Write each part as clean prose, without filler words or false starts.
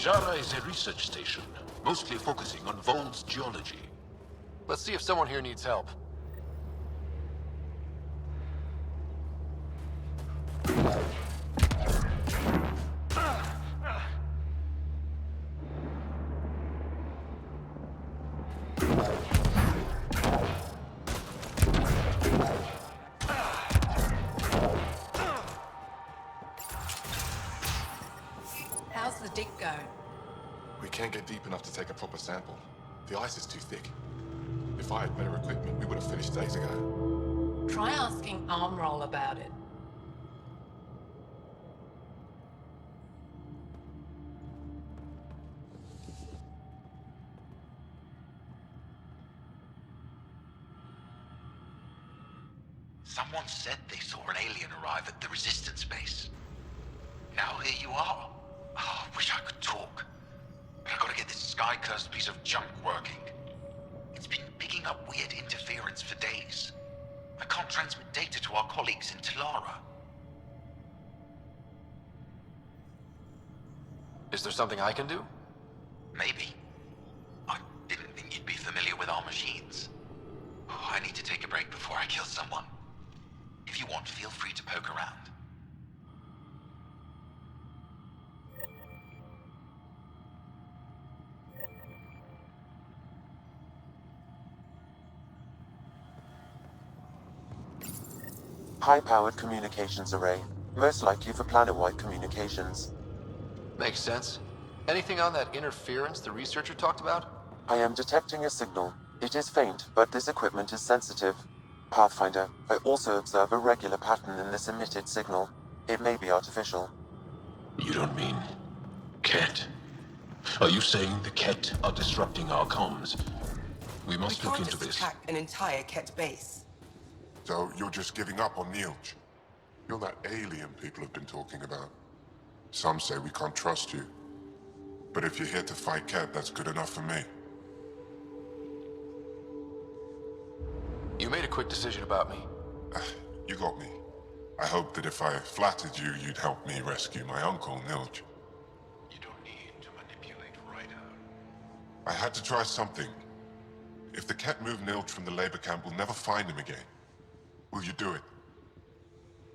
Hijara is a research station, mostly focusing on Vol's geology. Let's see if someone here needs help. How's the dig going? We can't get deep enough to take a proper sample. The ice is too thick. If I had better equipment, we would have finished days ago. Try asking Armroll about it. Someone said they saw an alien arrive at the Resistance base. Now here you are. Oh, I wish I could talk. But I gotta get this sky-cursed piece of junk working. It's been picking up weird interference for days. I can't transmit data to our colleagues in Talara. Is there something I can do? Maybe. I didn't think you'd be familiar with our machines. Oh, I need to take a break before I kill someone. If you want, feel free to poke around. High-powered communications array, most likely for planet-wide communications. Makes sense. Anything on that interference the researcher talked about? I am detecting a signal. It is faint, but this equipment is sensitive. Pathfinder, I also observe a regular pattern in this emitted signal. It may be artificial. You don't mean... Ket? Are you saying the Ket are disrupting our comms? We must look into this. Attack an entire Ket base. So you're just giving up on Nilj? You're that alien people have been talking about. Some say we can't trust you. But if you're here to fight Ket, that's good enough for me. You made a quick decision about me. You got me. I hoped that if I flattered you, you'd help me rescue my uncle, Nilj. You don't need to manipulate right out. I had to try something. If the Ket move Nilj from the labor camp, we'll never find him again. Will you do it?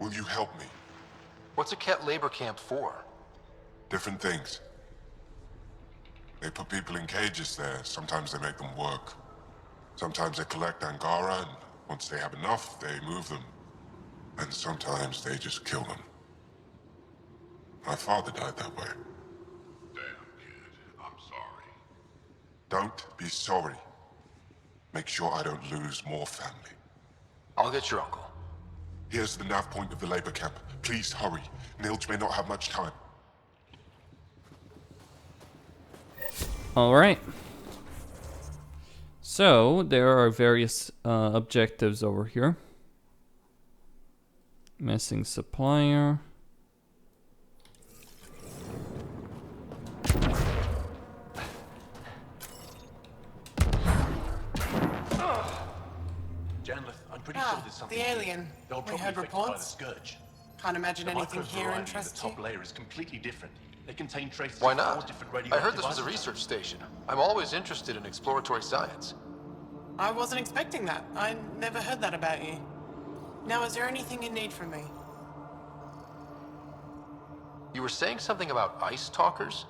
Will you help me? What's a Ket labor camp for? Different things. They put people in cages there. Sometimes they make them work. Sometimes they collect Angara, and once they have enough, they move them. And sometimes they just kill them. My father died that way. Damn, kid. I'm sorry. Don't be sorry. Make sure I don't lose more family. I'll get your uncle. Here's the nav point of the labor camp. Please hurry. Nilj may not have much time. Alright. So, there are various objectives over here. Missing supplier. I'm pretty sure there's something the here. alien. They'll We probably heard affected by the reports. scourge. Can't imagine The anything microbes here variety in interests the you. top layer is completely different. They contain traces Why of 4 not? different I radioactive heard this was a isotopes. research station. I'm always interested in exploratory science. I wasn't expecting that. I never heard that about you. Now, is there anything you need from me? You were saying something about ice talkers?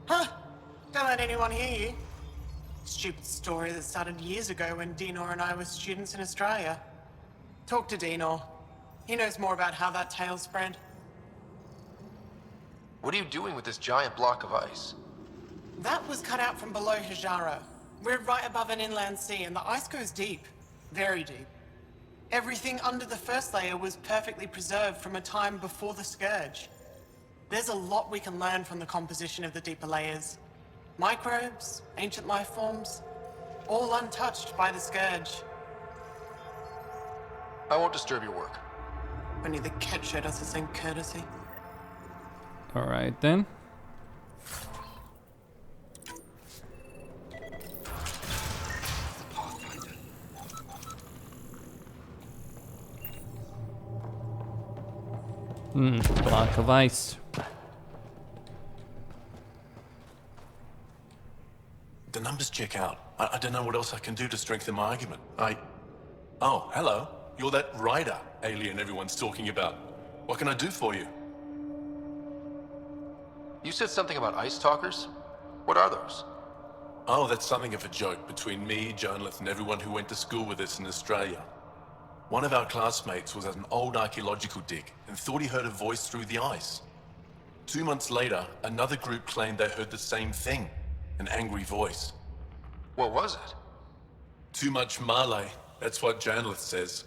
Huh? Don't let anyone hear you. Stupid story that started years ago when Dinor and I were students in Australia. Talk to Dinor. He knows more about how that tale spread. What are you doing with this giant block of ice? That was cut out from below Hijara. We're right above an inland sea, and the ice goes deep. Very deep. Everything under the first layer was perfectly preserved from a time before the Scourge. There's a lot we can learn from the composition of the deeper layers. Microbes, ancient life forms, all untouched by the Scourge. I won't disturb your work. Only the Ket showed us the same courtesy. Alright then. Block of ice. check out. I don't know what else I can do to strengthen my argument. Oh, hello. You're that rider alien everyone's talking about. What can I do for you? You said something about ice talkers? What are those? Oh, that's something of a joke between me, journalists, and everyone who went to school with us in Australia. One of our classmates was at an old archaeological dig and thought he heard a voice through the ice. 2 months later, another group claimed they heard the same thing, an angry voice. What was it? Too much Malay, that's what journalist says.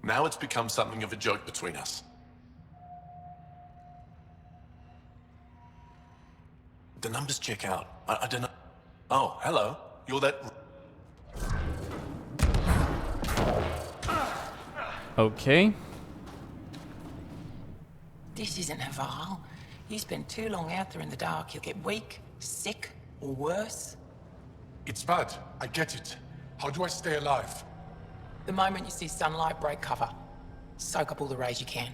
Now it's become something of a joke between us. The numbers check out. I don't know. Oh, hello. You're that... Okay. This isn't Haval. You spend too long out there in the dark, you'll get weak, sick, or worse. It's bad. I get it. How do I stay alive? The moment you see sunlight, break cover. Soak up all the rays you can.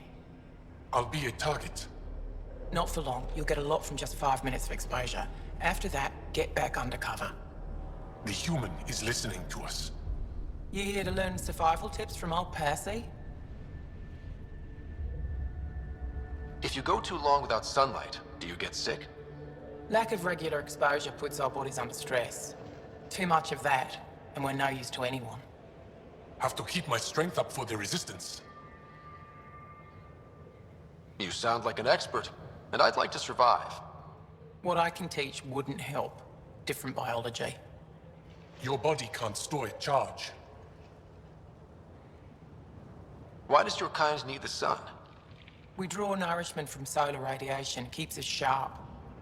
I'll be a target. Not for long. You'll get a lot from just 5 minutes of exposure. After that, get back under cover. The human is listening to us. You here to learn survival tips from old Percy? If you go too long without sunlight, do you get sick? Lack of regular exposure puts our bodies under stress. Too much of that, and we're no use to anyone. Have to keep my strength up for the resistance. You sound like an expert, and I'd like to survive. What I can teach wouldn't help. Different biology. Your body can't store a charge. Why does your kind need the sun? We draw nourishment from solar radiation, keeps us sharp.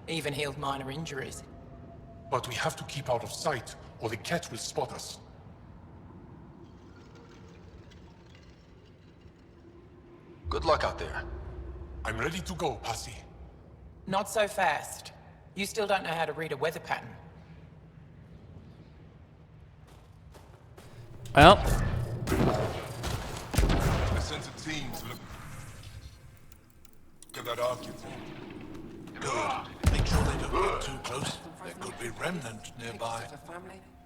Even healed minor injuries. But we have to keep out of sight, or the cat will spot us. Good luck out there. I'm ready to go, Passy. Not so fast. You still don't know how to read a weather pattern. Well, I sent a team to look at that architect. Good. Make sure they don't get too close. There could be remnant nearby.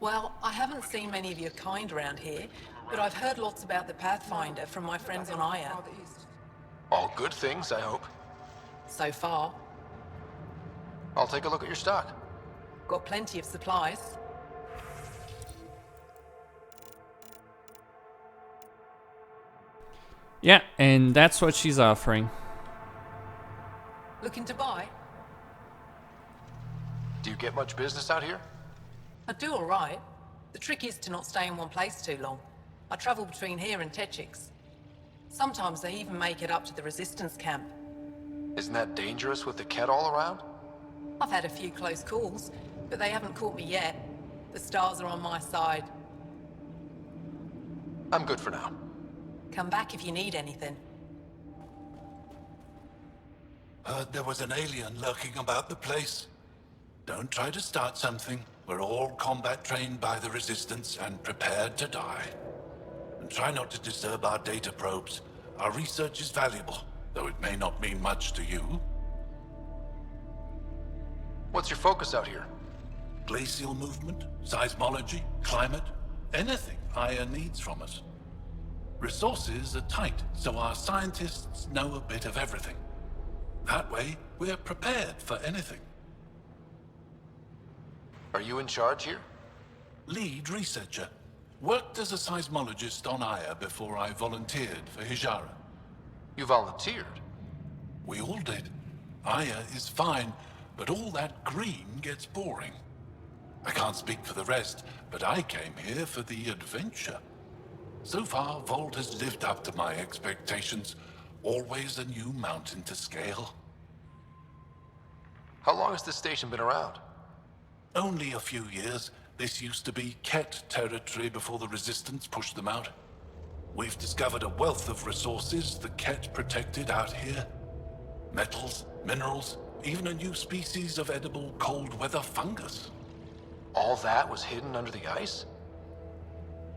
Well, I haven't seen many of your kind around here, but I've heard lots about the Pathfinder from my friends on Aya. All good things, I hope. So far. I'll take a look at your stock. Got plenty of supplies. yeah, and that's what she's offering. Looking to buy? Do you get much business out here? I do all right. The trick is to not stay in one place too long. I travel between here and Techix. Sometimes they even make it up to the resistance camp. Isn't that dangerous with the Ket all around? I've had a few close calls, but they haven't caught me yet. The stars are on my side. I'm good for now. Come back if you need anything. Heard there was an alien lurking about the place. Don't try to start something. We're all combat trained by the Resistance and prepared to die. And try not to disturb our data probes. Our research is valuable, though it may not mean much to you. What's your focus out here? Glacial movement, seismology, climate, anything Aya needs from us. Resources are tight, so our scientists know a bit of everything. That way, we're prepared for anything. Are you in charge here? Lead researcher. Worked as a seismologist on Aya before I volunteered for Hijara. You volunteered? We all did. Aya is fine, but all that green gets boring. I can't speak for the rest, but I came here for the adventure. So far, Vault has lived up to my expectations. Always a new mountain to scale. How long has this station been around? Only a few years. This used to be Ket territory before the Resistance pushed them out. We've discovered a wealth of resources the Ket protected out here. Metals, minerals, even a new species of edible cold weather fungus. All that was hidden under the ice?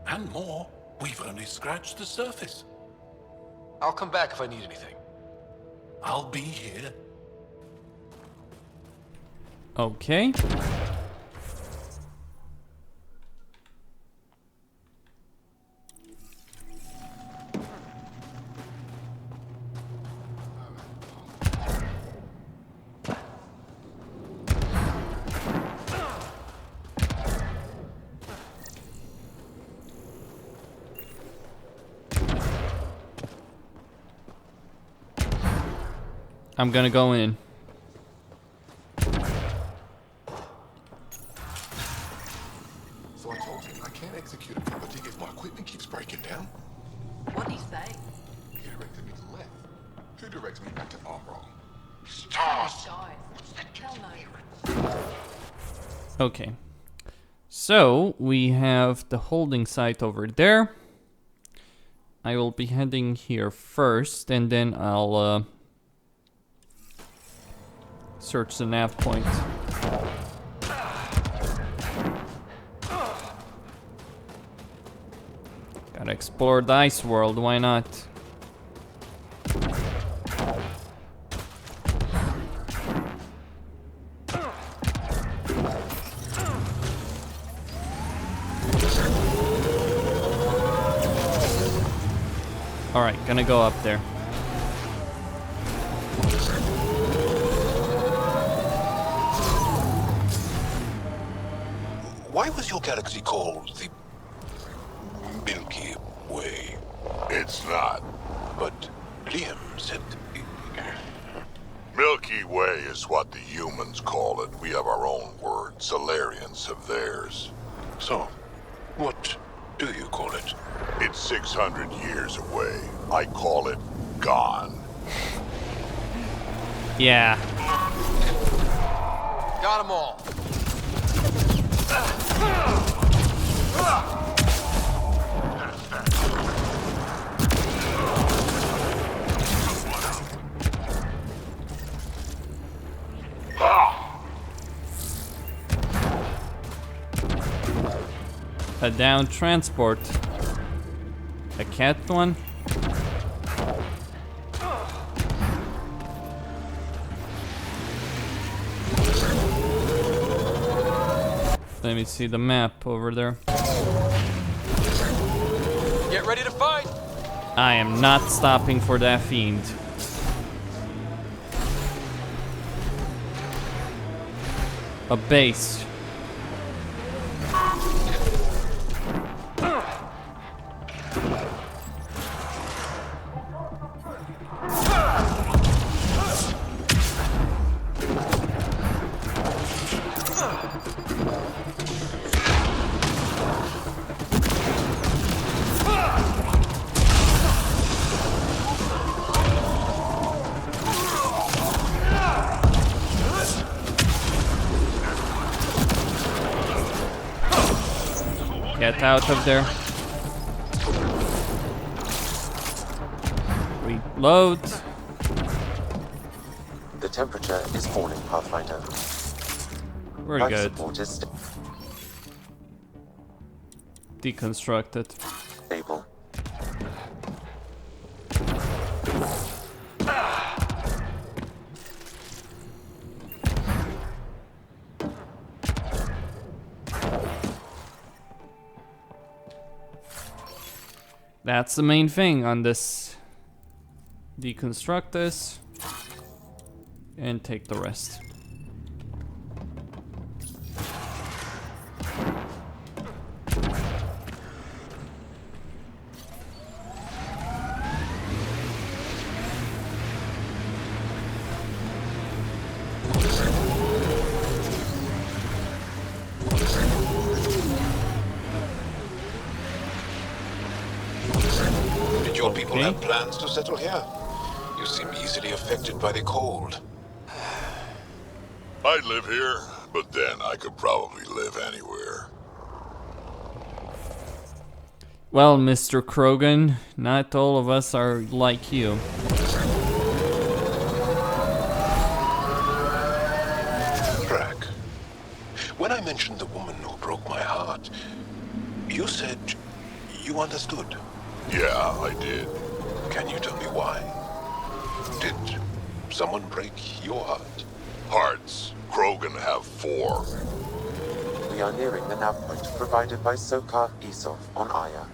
And more. We've only scratched the surface. I'll come back if I need anything. I'll be here. Okay. I'm gonna go in. So I told him I can't execute a proper dig if my equipment keeps breaking down. What do you say? He directed me to left. Who directs me back to wrong? Stars! Guys, hell no. Okay. So, we have the holding site over there. I will be heading here first, and then I'll search the nav point. Gotta explore the ice world, why not? Alright, gonna go up there. Why was your galaxy called the Milky Way? It's not. But Liam said... Milky Way is what the humans call it. We have our own word. Solarians have theirs. So, what do you call it? It's 600 years away. I call it gone. Yeah. Got them all. A down transport. A cat one? Let me see the map over there. Get ready to fight! I am not stopping for that fiend. A base. Get out of there. Reload. The temperature is falling, Pathfinder. We're Life good. support is Deconstructed. stable. That's the main thing on this. Deconstruct this and take the rest. Did your people Okay. have plans to settle here? You seem easily affected by the cold. I'd live here, but then I could probably live anywhere. Well, Mr. Krogan, not all of us are like you. Drac, when I mentioned the woman who broke my heart, you said you understood. Yeah, I did. Can you tell me why? Did someone break your heart? Hearts. Krogan have 4. We are nearing the nav point provided by Sokar Isov on Aya.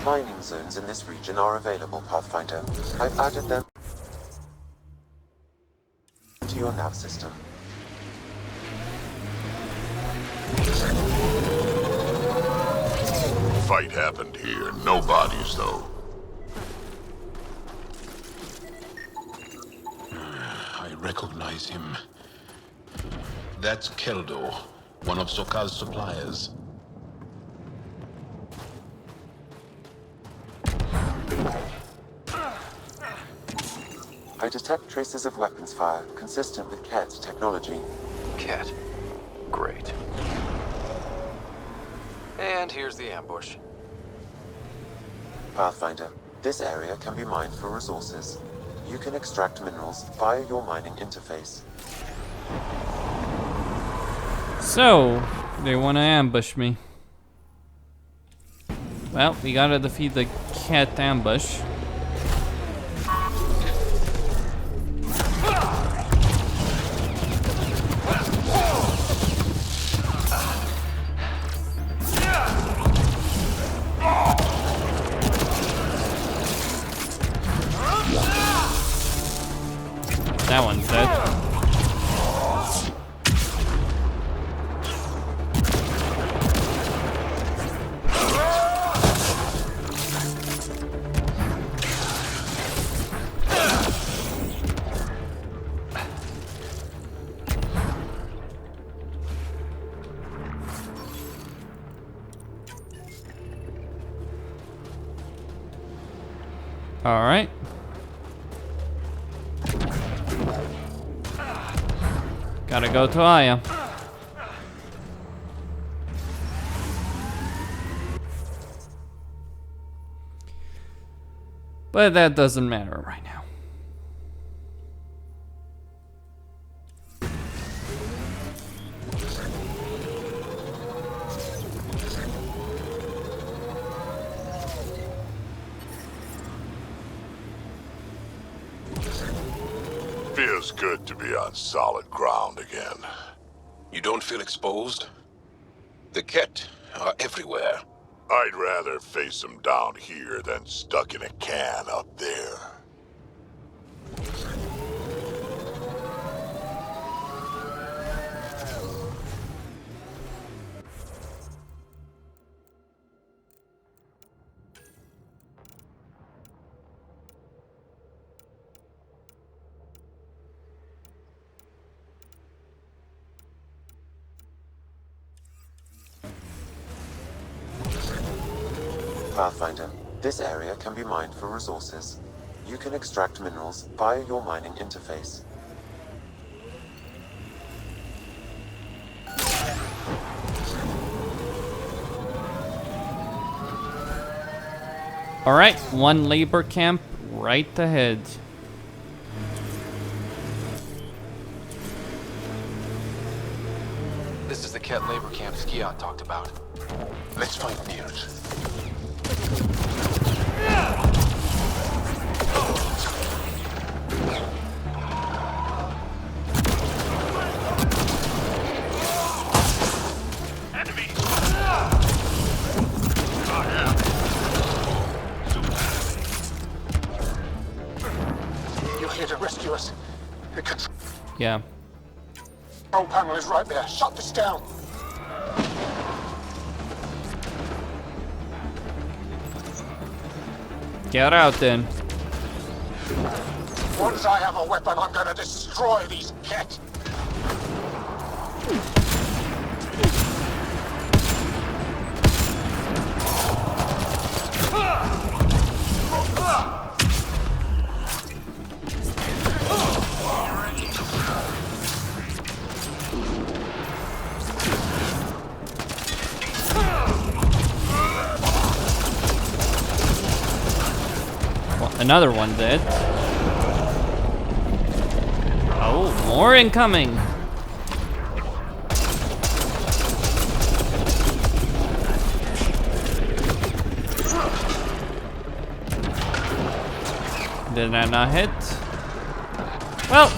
Mining zones in this region are available, Pathfinder. I've added them to your nav system. fight happened here. No bodies, though. I recognize him. That's Keldo, one of Sokal's suppliers. I detect traces of weapons fire, consistent with Ket's technology. Cat. Great. And here's the ambush. Pathfinder, this area can be mined for resources. You can extract minerals via your mining interface. So, they want to ambush me. Well, we gotta defeat the cat ambush. That one's dead. All right. Gotta go to Aya. But that doesn't matter right now. Feels good to be on solid ground again. You don't feel exposed? The Ket are everywhere. I'd rather face them down here than stuck in a can up there. Pathfinder, this area can be mined for resources. You can extract minerals via your mining interface. All right, one labor camp right ahead. This is the Ket labor camp Skiot talked about. Let's find near it. You're here to rescue us. The Yeah. control panel is right there. Shut this down. Get out then. Once I have a weapon, I'm gonna destroy these Ket. Well, another one dead. Oh, more incoming. Did I not hit? Well.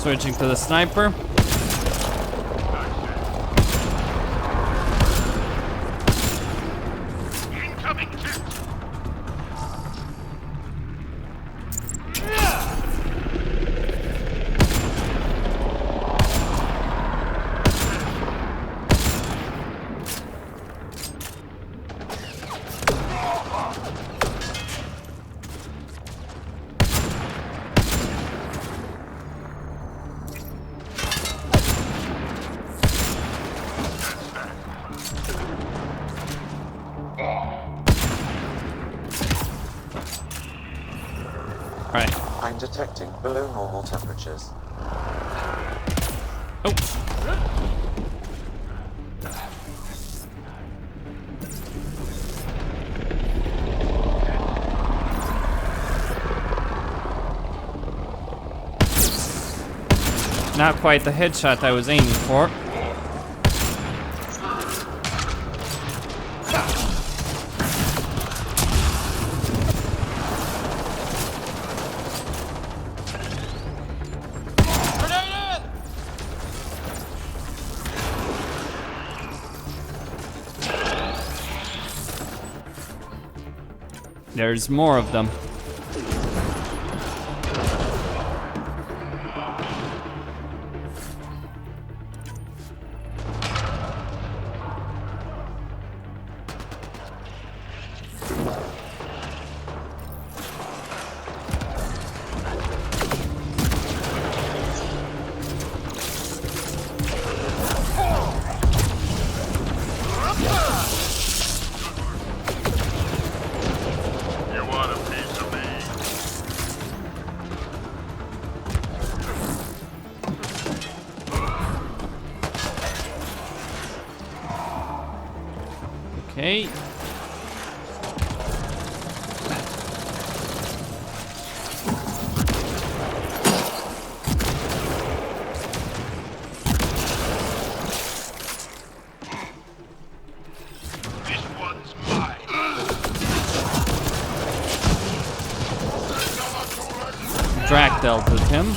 Switching to the sniper. Right. I'm detecting below normal temperatures. Oh. Not quite the headshot I was aiming for. There's more of them. Okay. This one's mine. Drac dealt with him.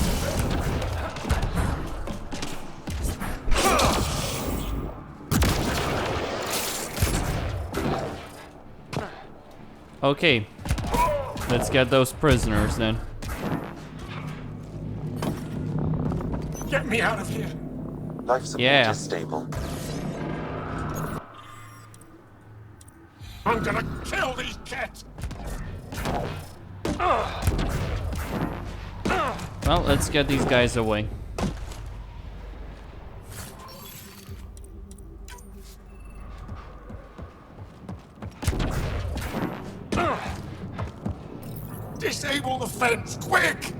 Okay, let's get those prisoners then. Get me out of here. Life support Yeah. is stable. I'm gonna kill these cats. Well, let's get these guys away. Disable the fence, quick!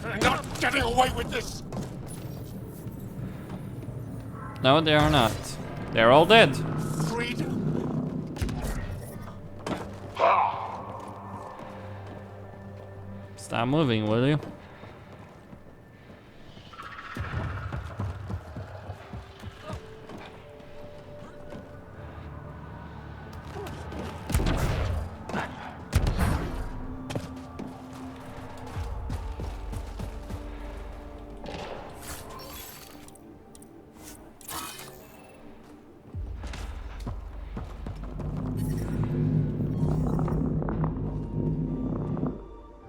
They're not getting away with this. No, they are not. They're all dead. Freedom. Stop moving, will you?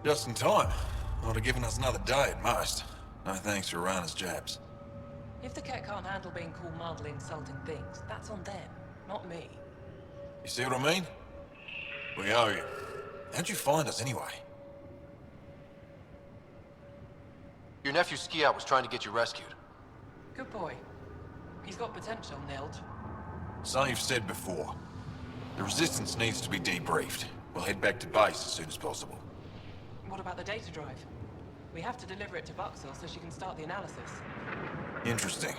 Just in time. Would have given us another day at most. No thanks for Rana's jabs. If the cat can't handle being called mildly insulting things, that's on them, not me. You see what I mean? We owe you. How'd you find us anyway? Your nephew Ski-Out was trying to get you rescued. Good boy. He's got potential, Nild. So you've said before. The Resistance needs to be debriefed. We'll head back to base as soon as possible. What about the data drive? We have to deliver it to Buxel so she can start the analysis. Interesting.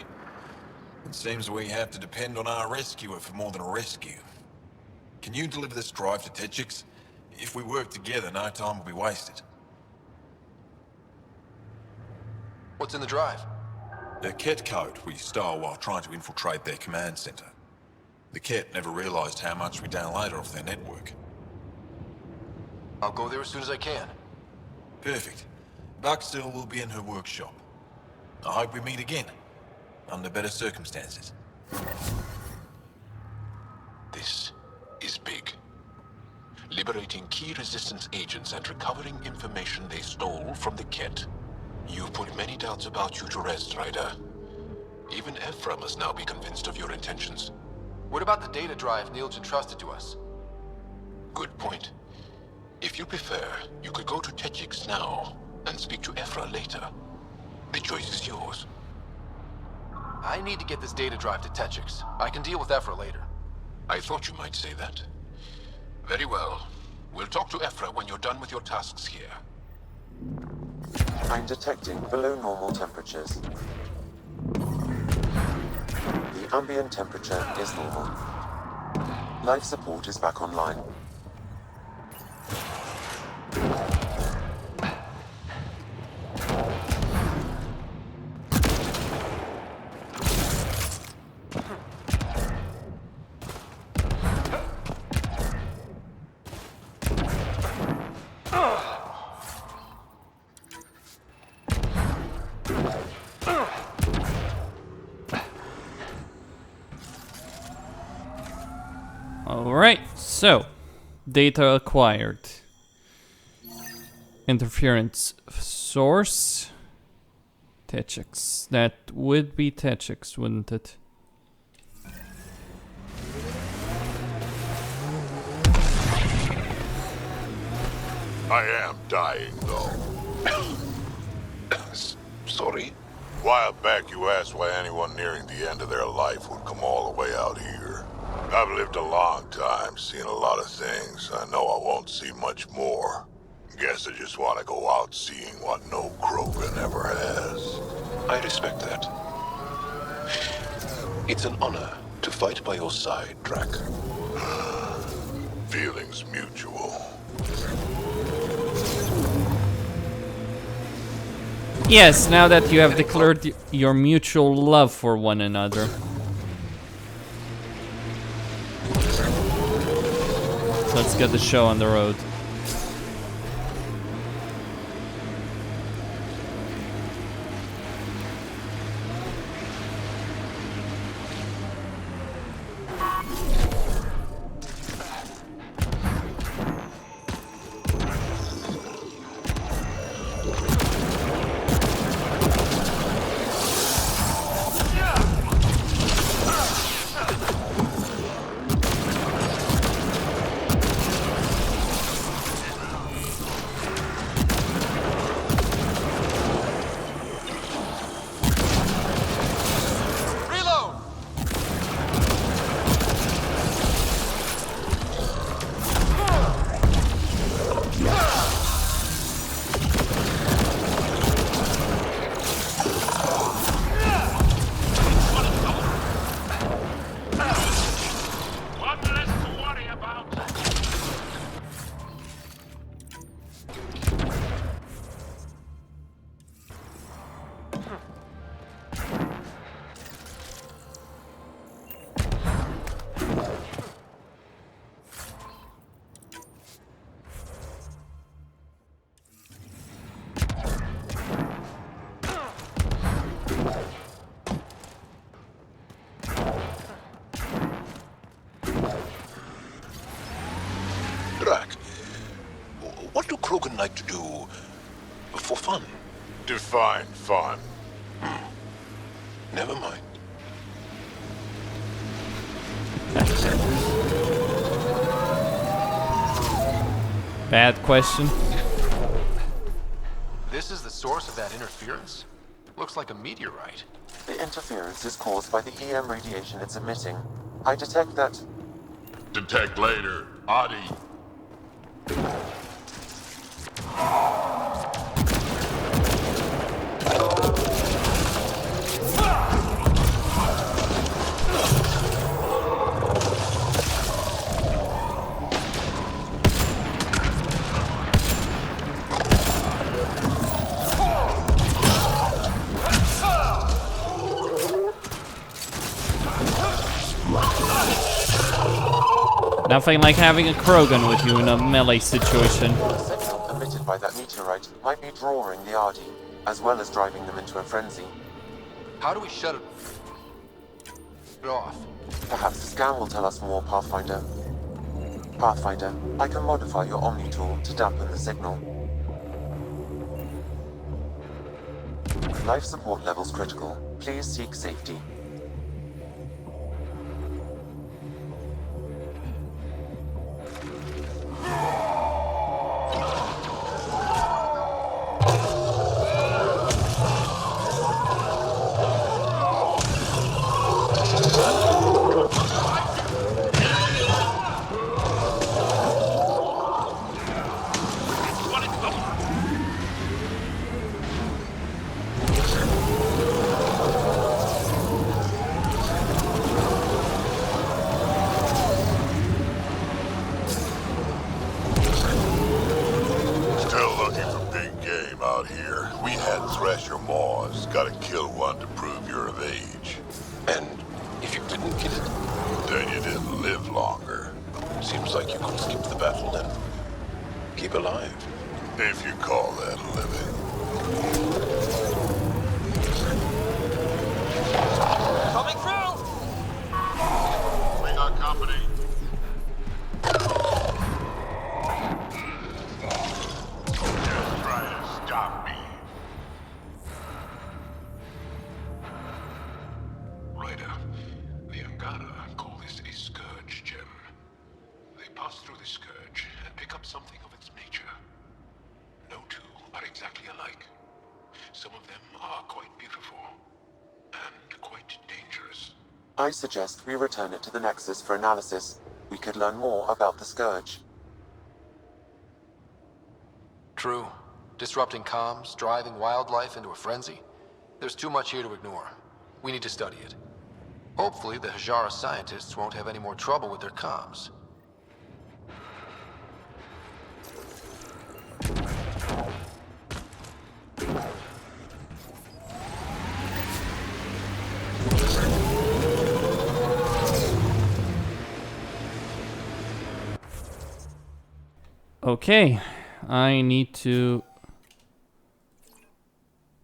It seems we have to depend on our rescuer for more than a rescue. Can you deliver this drive to Techix? If we work together, no time will be wasted. What's in the drive? The Ket code we stole while trying to infiltrate their command center. The Ket never realized how much we downloaded off their network. I'll go there as soon as I can. Perfect. Buckstill will be in her workshop. I hope we meet again, under better circumstances. This is big. Liberating key resistance agents and recovering information they stole from the Ket. You've put many doubts about you to rest, Ryder. Even Ephra must now be convinced of your intentions. What about the data drive Neil's entrusted to us? Good point. If you prefer, you could go to Techix now and speak to Ephra later. The choice is yours. I need to get this data drive to Techix. I can deal with Ephra later. I thought you might say that. Very well. We'll talk to Ephra when you're done with your tasks here. I'm detecting below normal temperatures. The ambient temperature is normal. Life support is back online. Alright, so data acquired. Interference source. Techix. That would be Techix, wouldn't it? I am dying, though. Sorry? A while back, you asked why anyone nearing the end of their life would come all the way out here. I've lived a long time, seen a lot of things. I know I won't see much more. Guess I just want to go out seeing what no Krogan ever has. I respect that. It's an honor to fight by your side, Drac. Feelings mutual. Yes, now that you have declared your mutual love for one another. Let's get the show on the road. Drac, what do Krogan like to do for fun? Define fun. Never mind. Bad question. This is the source of that interference? Looks like a meteorite. The interference is caused by the EM radiation it's emitting. I detect that... Detect later. Adi. Nothing like having a Krogan with you in a melee situation. The signal emitted by that meteorite might be drawing the Ardi, as well as driving them into a frenzy. How do we shut it off? Perhaps the scan will tell us more, Pathfinder. Pathfinder, I can modify your Omni tool to dampen the signal. Life support levels critical. Please seek safety. Still looking for big game out here. We had Thresher Maws. Gotta kill one to prove you're of age. And if you didn't kill it? Then you didn't live longer. Seems like you could skip the battle then. Keep alive. If you call that living. Coming through! We got company. Just try to stop me. Ryder, the Angara call this a scourge gem. They pass through the scourge and pick up something of its nature. No two are exactly alike. Some of them are quite beautiful and quite dangerous. I suggest we return it to the Nexus for analysis. We could learn more about the Scourge. True. Disrupting comms, driving wildlife into a frenzy. There's too much here to ignore. We need to study it. Hopefully, the Hajara scientists won't have any more trouble with their comms. Okay, I need to...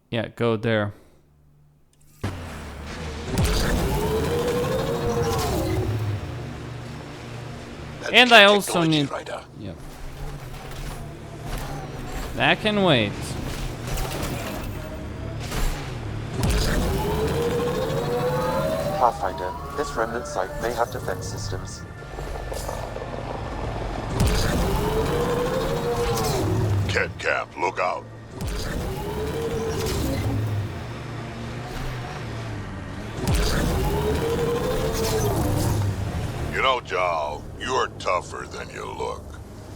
Yeah, go there. And I also need... Yep. That can wait. Pathfinder, this remnant site may have defense systems. Ket Camp, look out. You know, Jal, you're tougher than you look.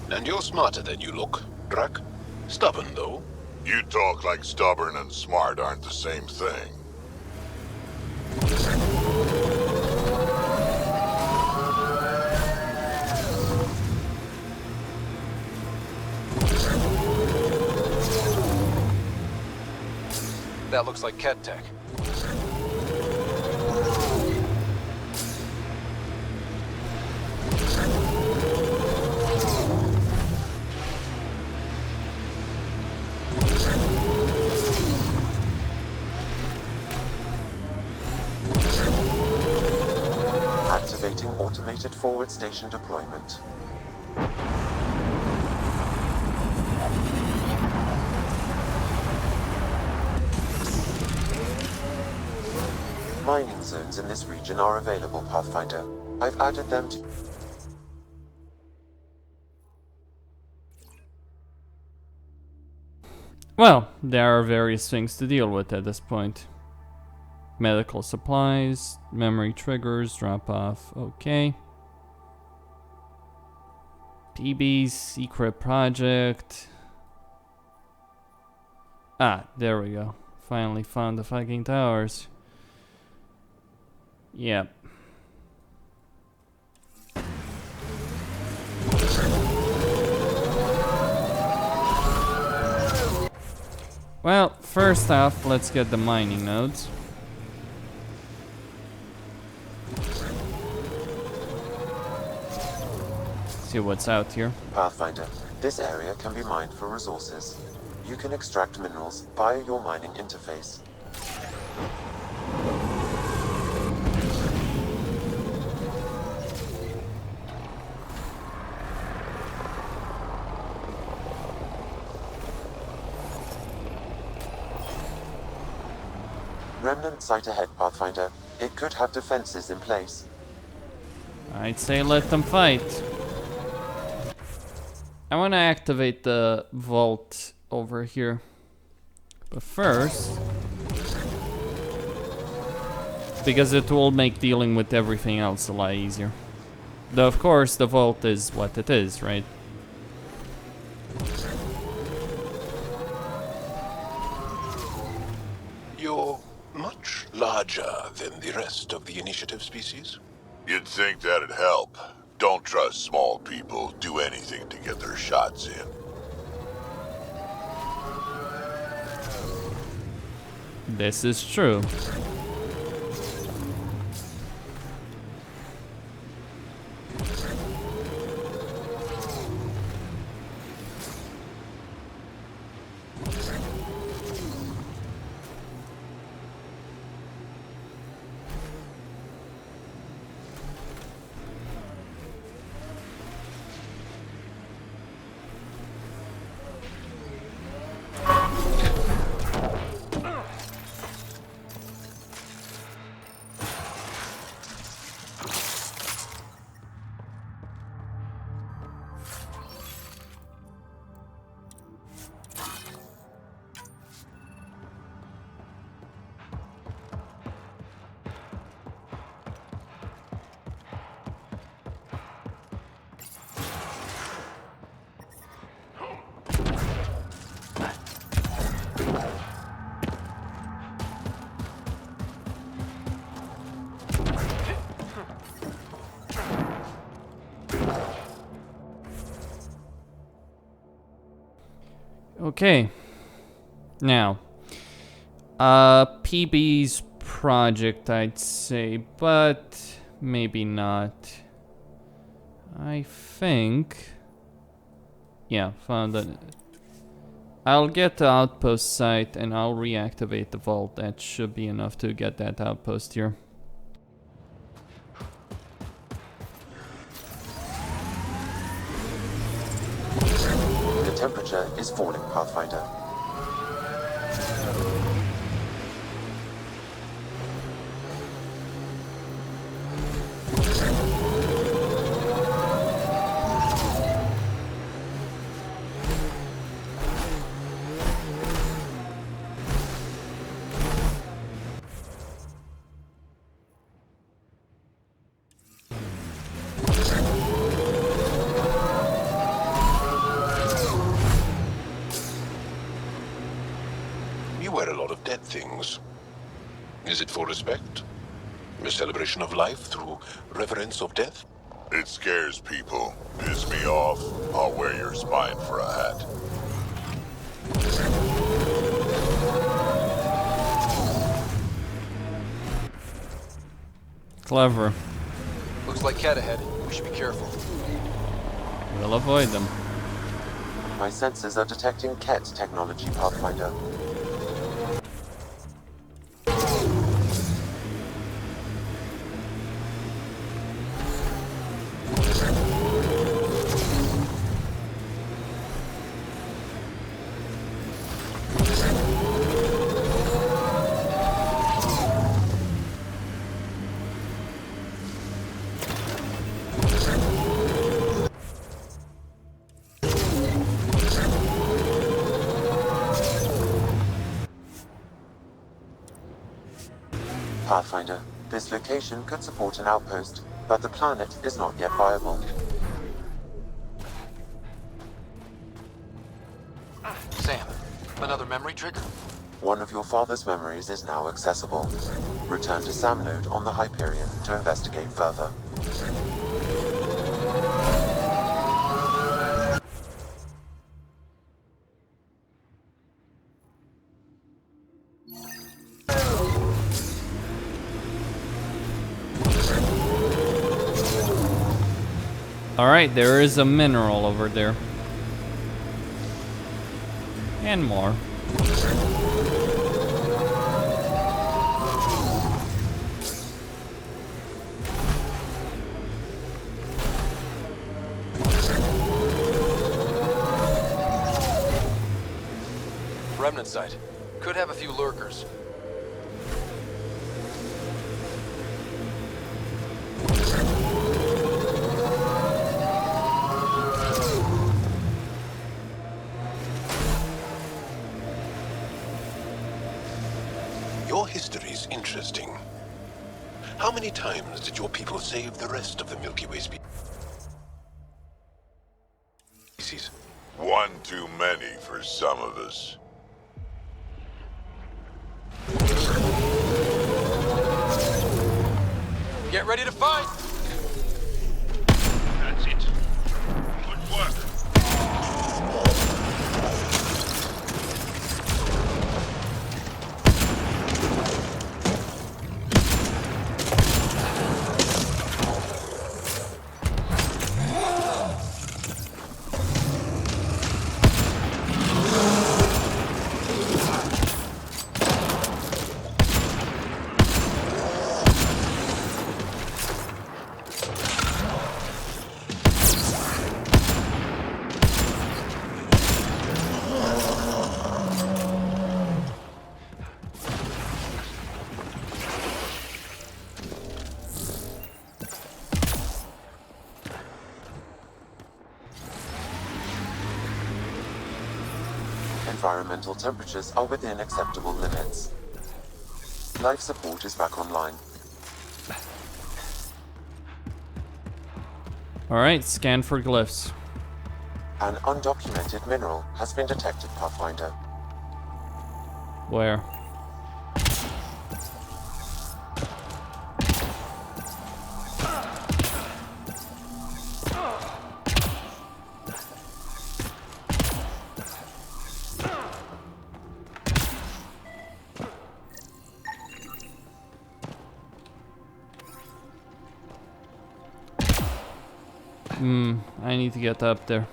And you're smarter than you look, Drak. Stubborn, though. You talk like stubborn and smart aren't the same thing. That looks like Ket Tech. Activating automated forward station deployment. Mining zones in this region are available, Pathfinder. I've added them to... Well, there are various things to deal with at this point. Medical supplies, memory triggers, drop off, okay. PB's secret project. Ah, there we go. Finally found the fucking towers. Yep. Well, first off, let's get the mining nodes. See what's out here. Pathfinder, This area can be mined for resources. You can extract minerals via your mining interface. Remnant site ahead, Pathfinder. It could have defenses in place. I'd say let them fight. I want to activate the vault over here. But first, because it will make dealing with everything else a lot easier. Though of course the vault is what it is, right? You're much larger than the rest of the initiative species. You'd think that'd help. Don't trust small people. Do anything to get their shots in. This is true. Okay. Now, PB's project, I'd say, but maybe not. I think, yeah, found it. I'll get the outpost site and I'll reactivate the vault. That should be enough to get that outpost here. The temperature is falling, Pathfinder. You wear a lot of dead things. Is it for respect? A celebration of life through reverence of death? It scares people. Piss me off. I'll wear your spine for a hat. Clever. Looks like Cat ahead. We should be careful. We'll avoid them. My sensors are detecting Ket technology, Pathfinder. Pathfinder, this location could support an outpost, but the planet is not yet viable. Sam, another memory trigger? One of your father's memories is now accessible. Return to Sam node on the Hyperion to investigate further. Alright, there is a mineral over there. And more. Remnant site. Could have a few lurkers. Your history's interesting. How many times did your people save the rest of the Milky Way species? One too many for some of us. Get ready to fight! That's it. Good work. Environmental temperatures are within acceptable limits. Life support is back online. Alright, scan for glyphs. An undocumented mineral has been detected, Pathfinder. Where? I need to get up there.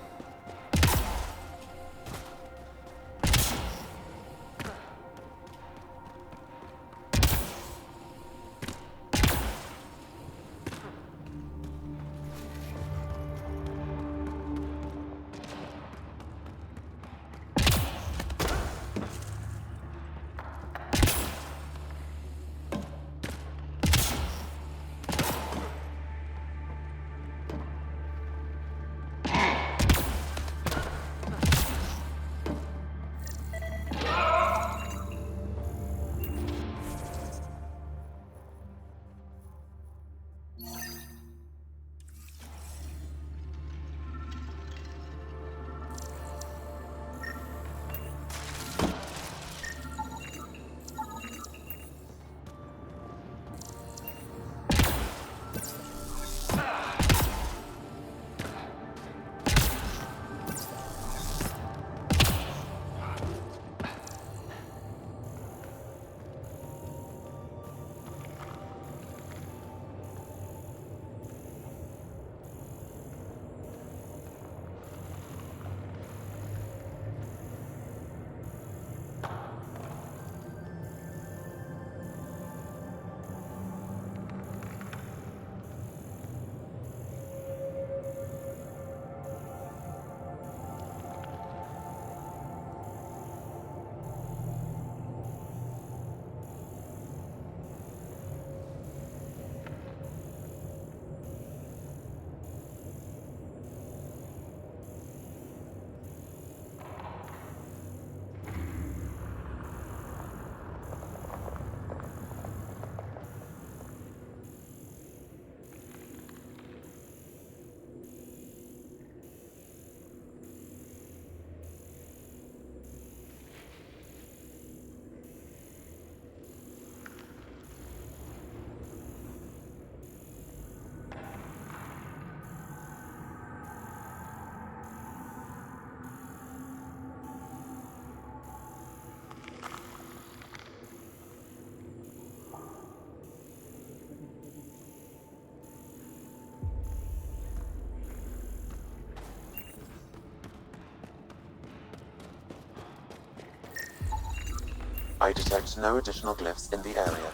I detect no additional glyphs in the area.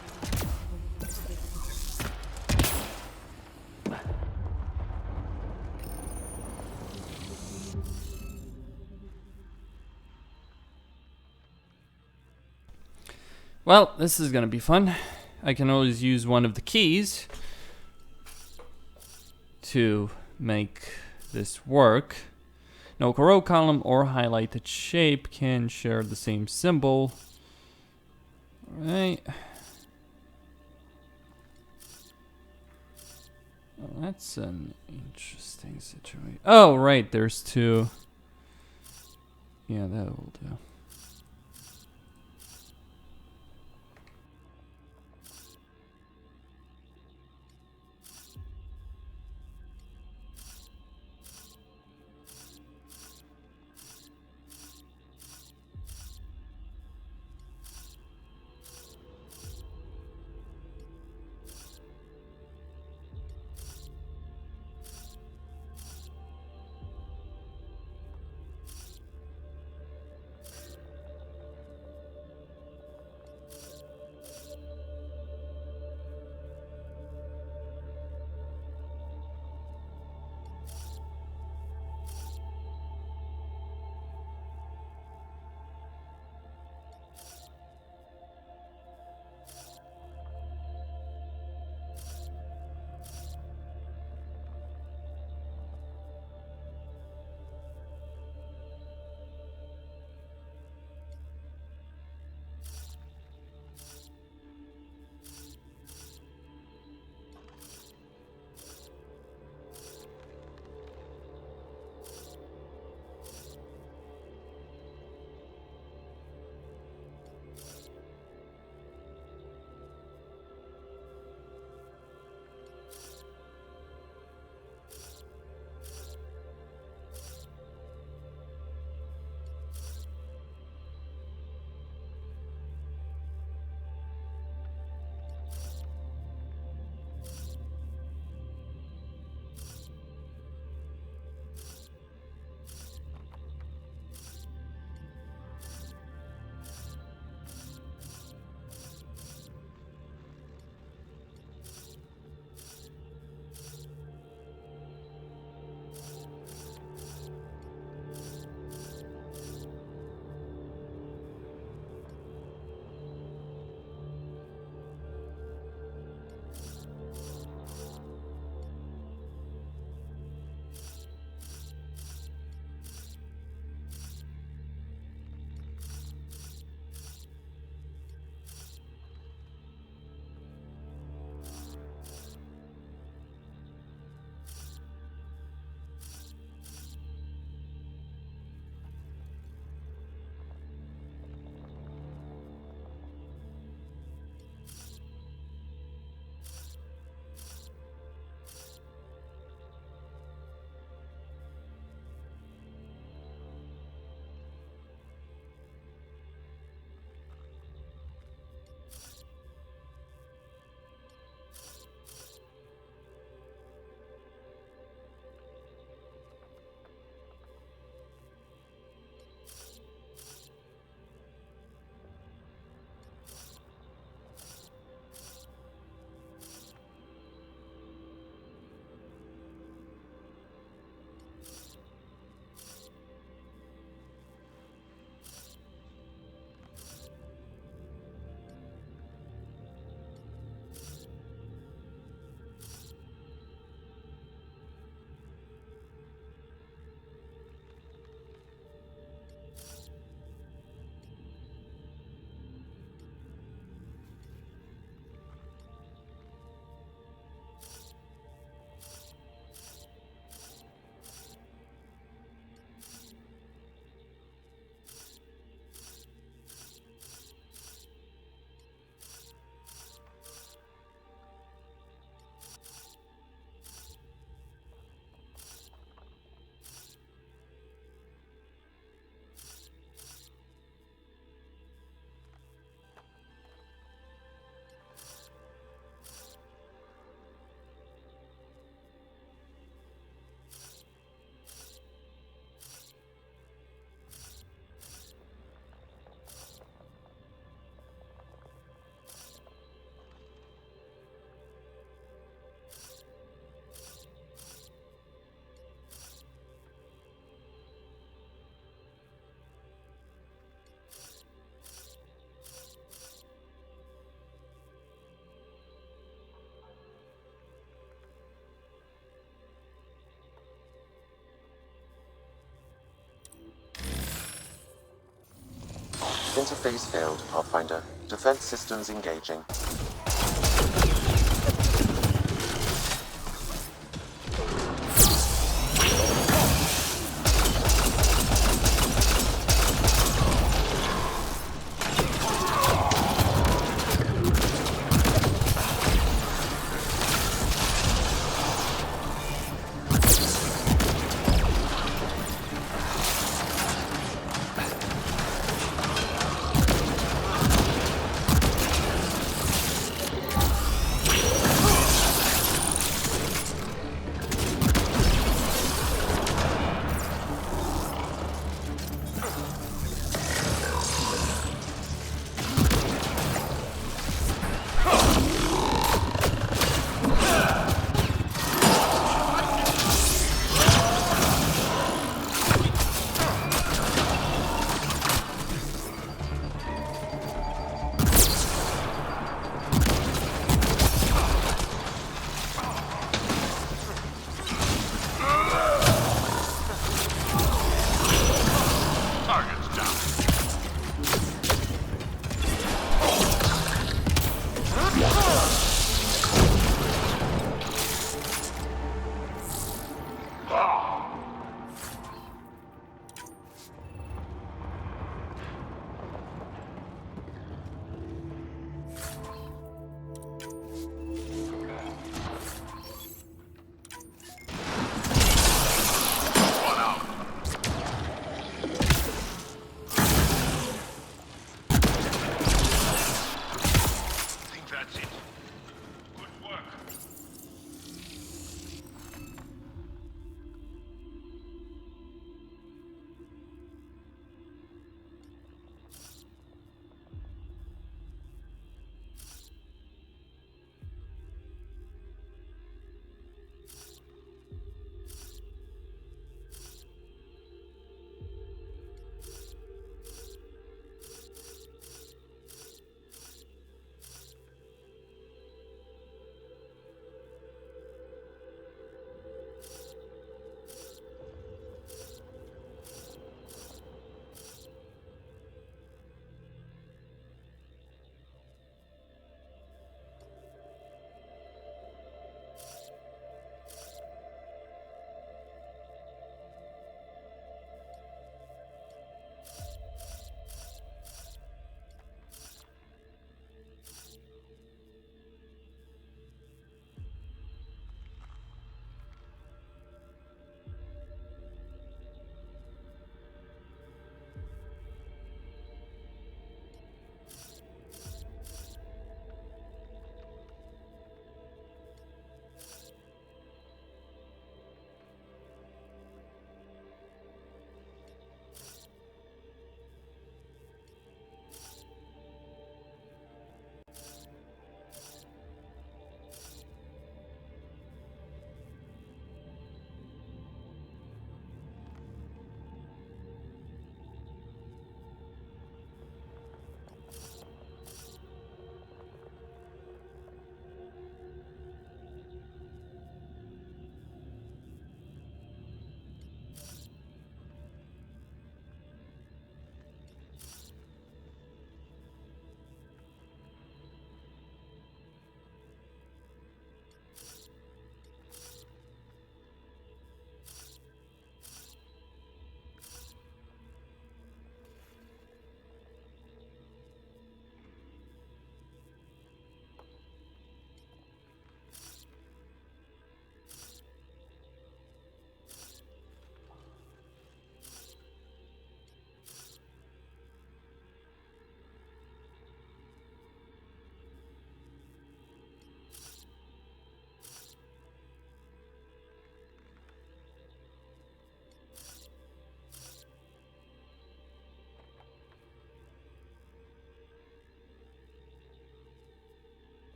Well, this is gonna be fun. I can always use one of the keys to make this work. No row column or highlighted shape can share the same symbol. Right. Oh, that's an interesting situation. Oh, right, there's two. Yeah, that will do. Interface failed, Pathfinder. Defense systems engaging.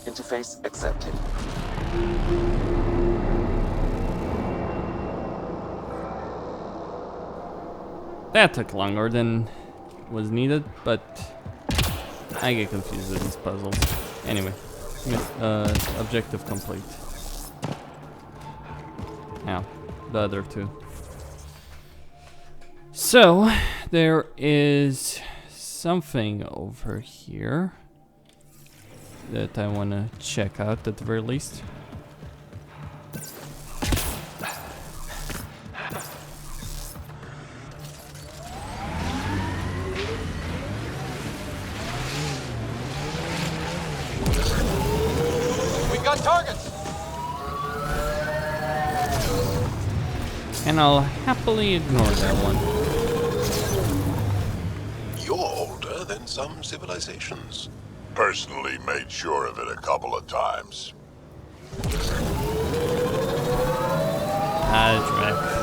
Interface accepted. That took longer than was needed, but I get confused with these puzzles. Anyway, objective complete. Now, the other two. So, there is something over here that I want to check out at the very least. We've got targets! And I'll happily ignore that one. You're older than some civilizations. Personally made sure of it a couple of times. That's right.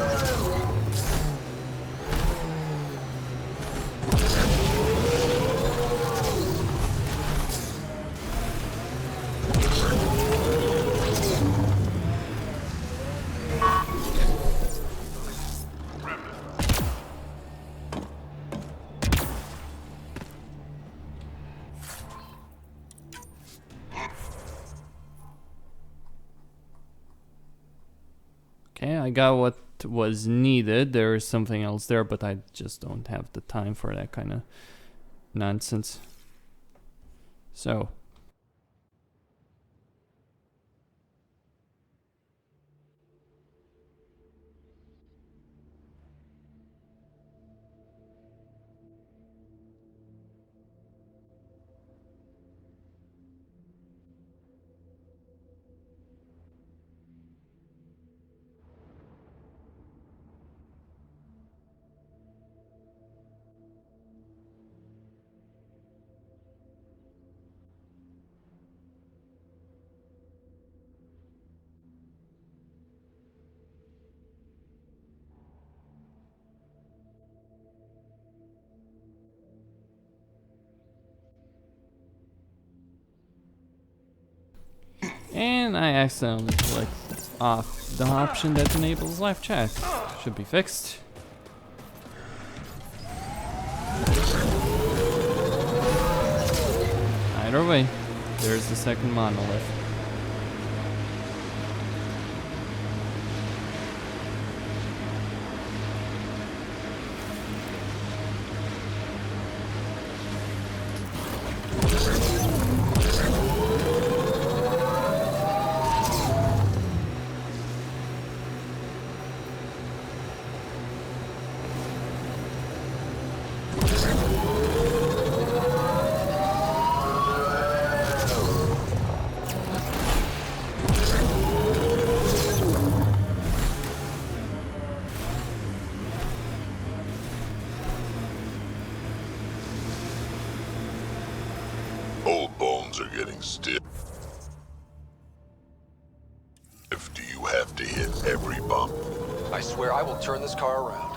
Okay, I got what was needed. There is something else there, but I just don't have the time for that kind of nonsense. So. And I accidentally clicked off the option that enables live chat. Should be fixed. Either way, there's the second monolith. Old bones are getting stiff. Do you have to hit every bump? I swear I will turn this car around.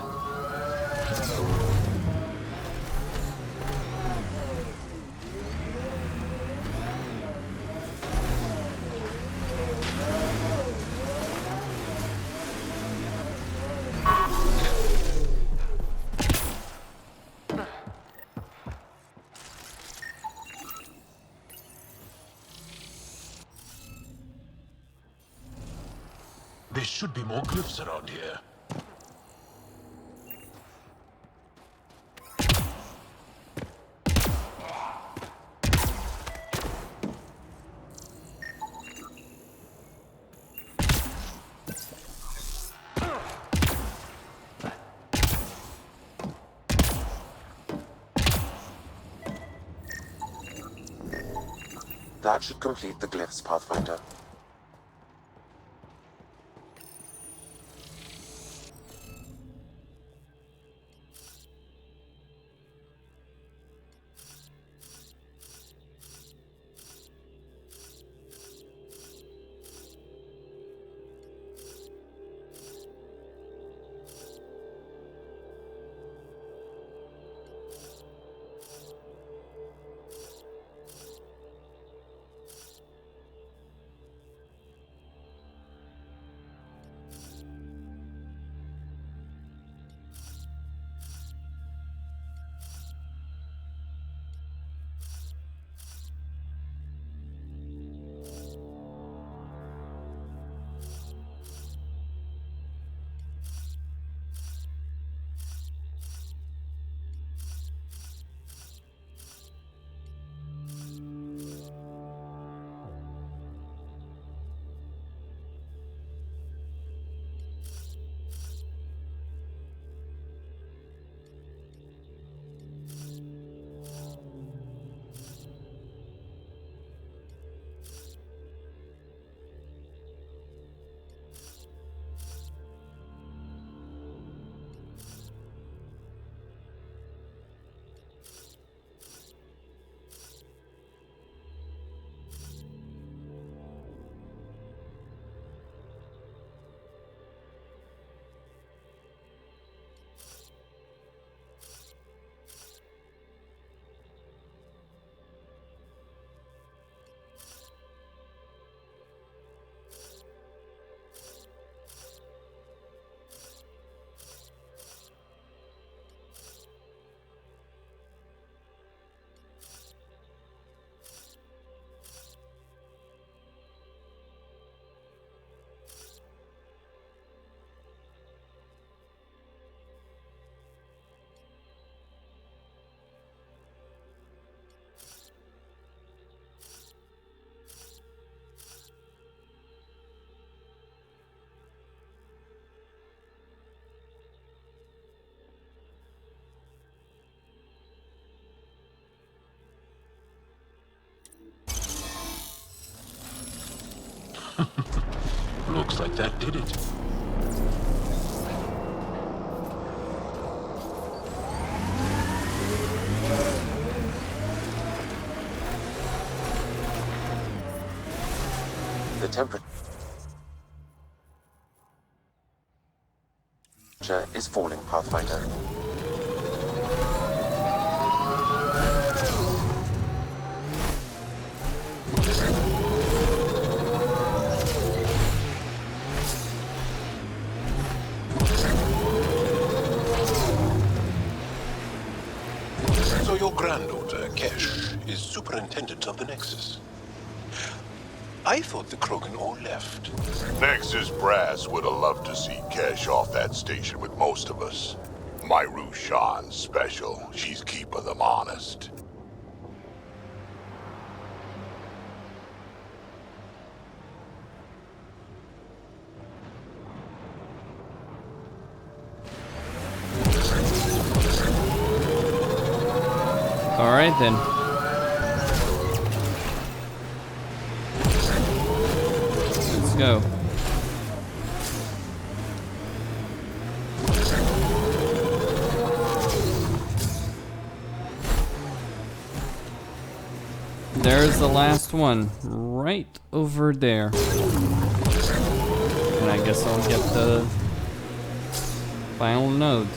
There should be more glyphs around here. That should complete the glyphs, Pathfinder. Looks like that did it. The temperature is falling, Pathfinder. So your granddaughter, Kesh, is superintendent of the Nexus. I thought the Krogan all left. Nexus Brass would have loved to see Kesh off that station with most of us. My Rushan's special. She's keeping them honest. All right then. Let's go. There's the last one, right over there. And I guess I'll get the final node.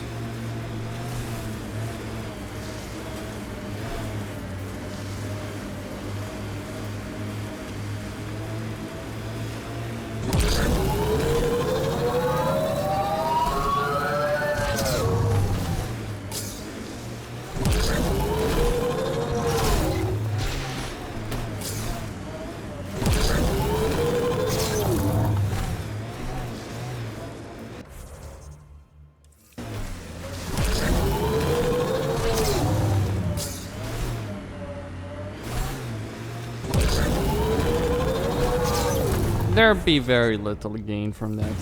There'd be very little gain from that,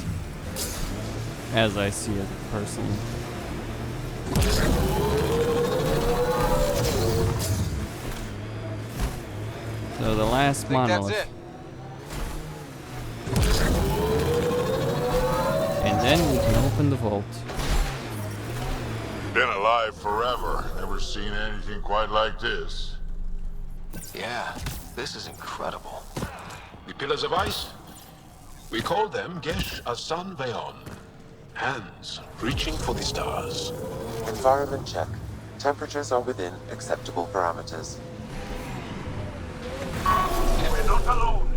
as I see it personally. So the last monolith. That's it. And then we can open the vault. Been alive forever. Never seen anything quite like this. Yeah, this is incredible. The pillars of ice? We call them Gesh Asan Veon. Hands reaching for the stars. Environment check. Temperatures are within acceptable parameters. We're not alone.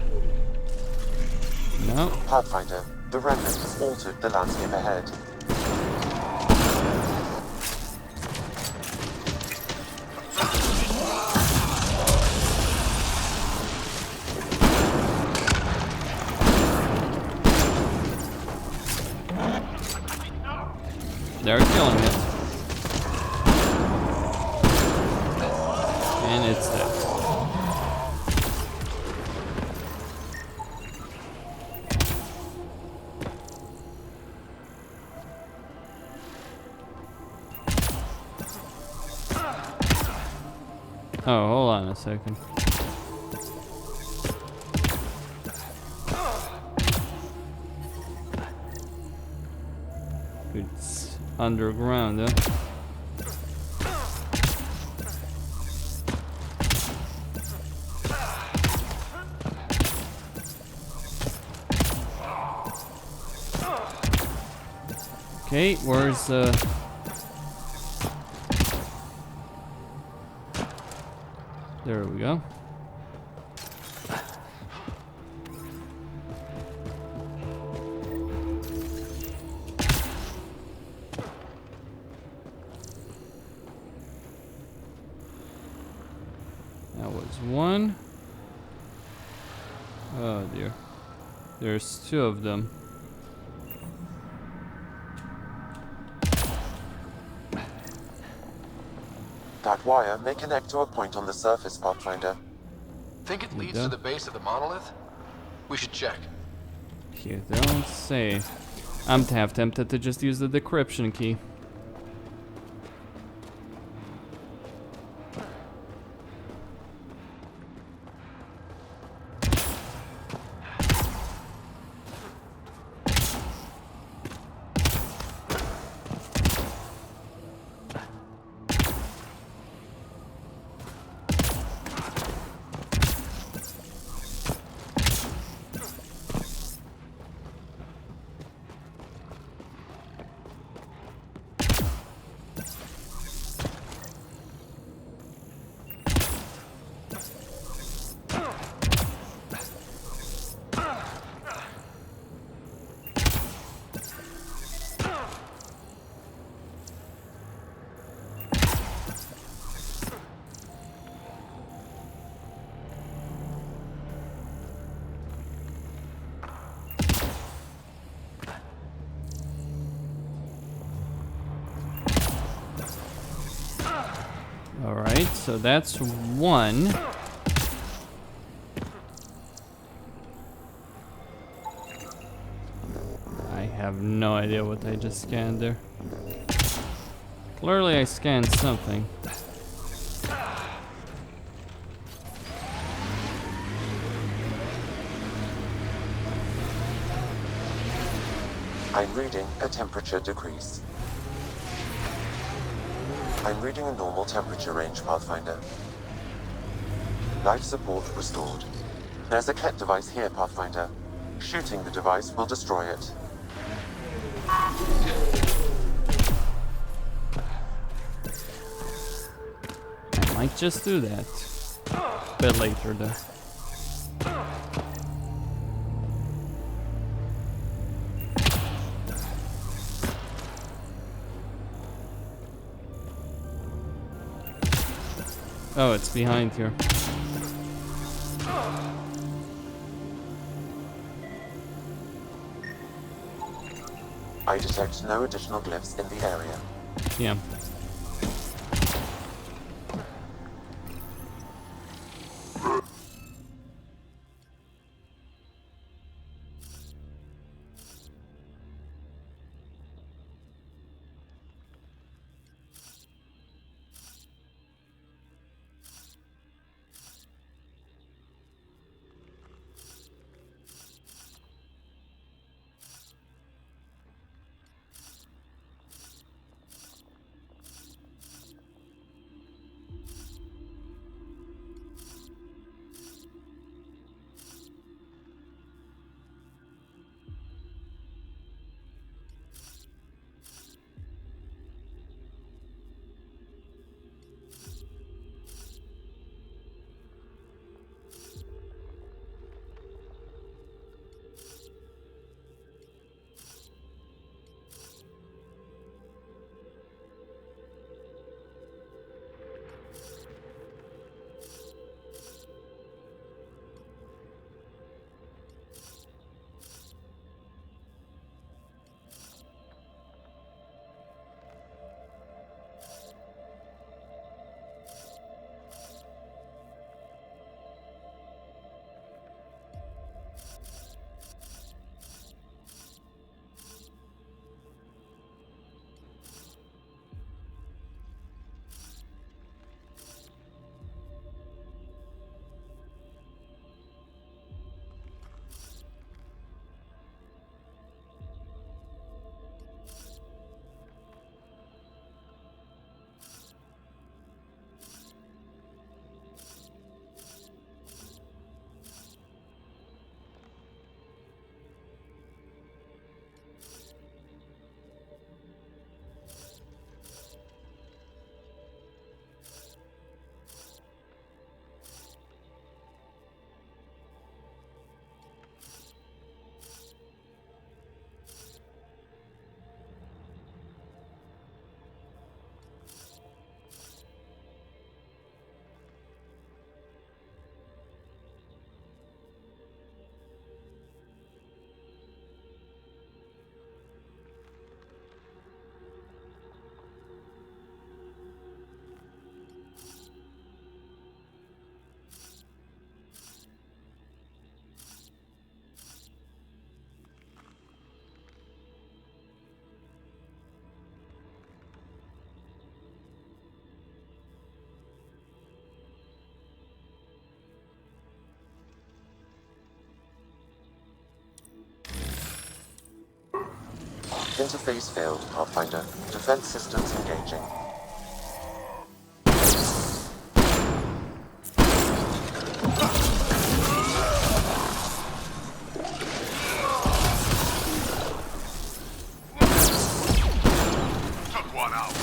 No. Pathfinder, the Remnant has altered the landscape ahead. They're killing it. And it's dead. Oh, hold on a second. It's underground, huh? Okay, where's there we go. That was one. Oh dear. There's two of them. That wire may connect to a point on the surface, Pathfinder. Think it leads to the base of the monolith? We should check. You don't say. I'm half tempted to just use the decryption key. Alright, so that's one. I have no idea what I just scanned there. Clearly I scanned something. I'm reading a temperature decrease. I'm reading a normal temperature range, Pathfinder. Life support restored. There's a Ket device here, Pathfinder. Shooting the device will destroy it. I might just do that. A bit later though. Oh, it's behind here. I detect no additional glyphs in the area. Yeah. Interface failed, Pathfinder. Defense systems engaging. Took one out.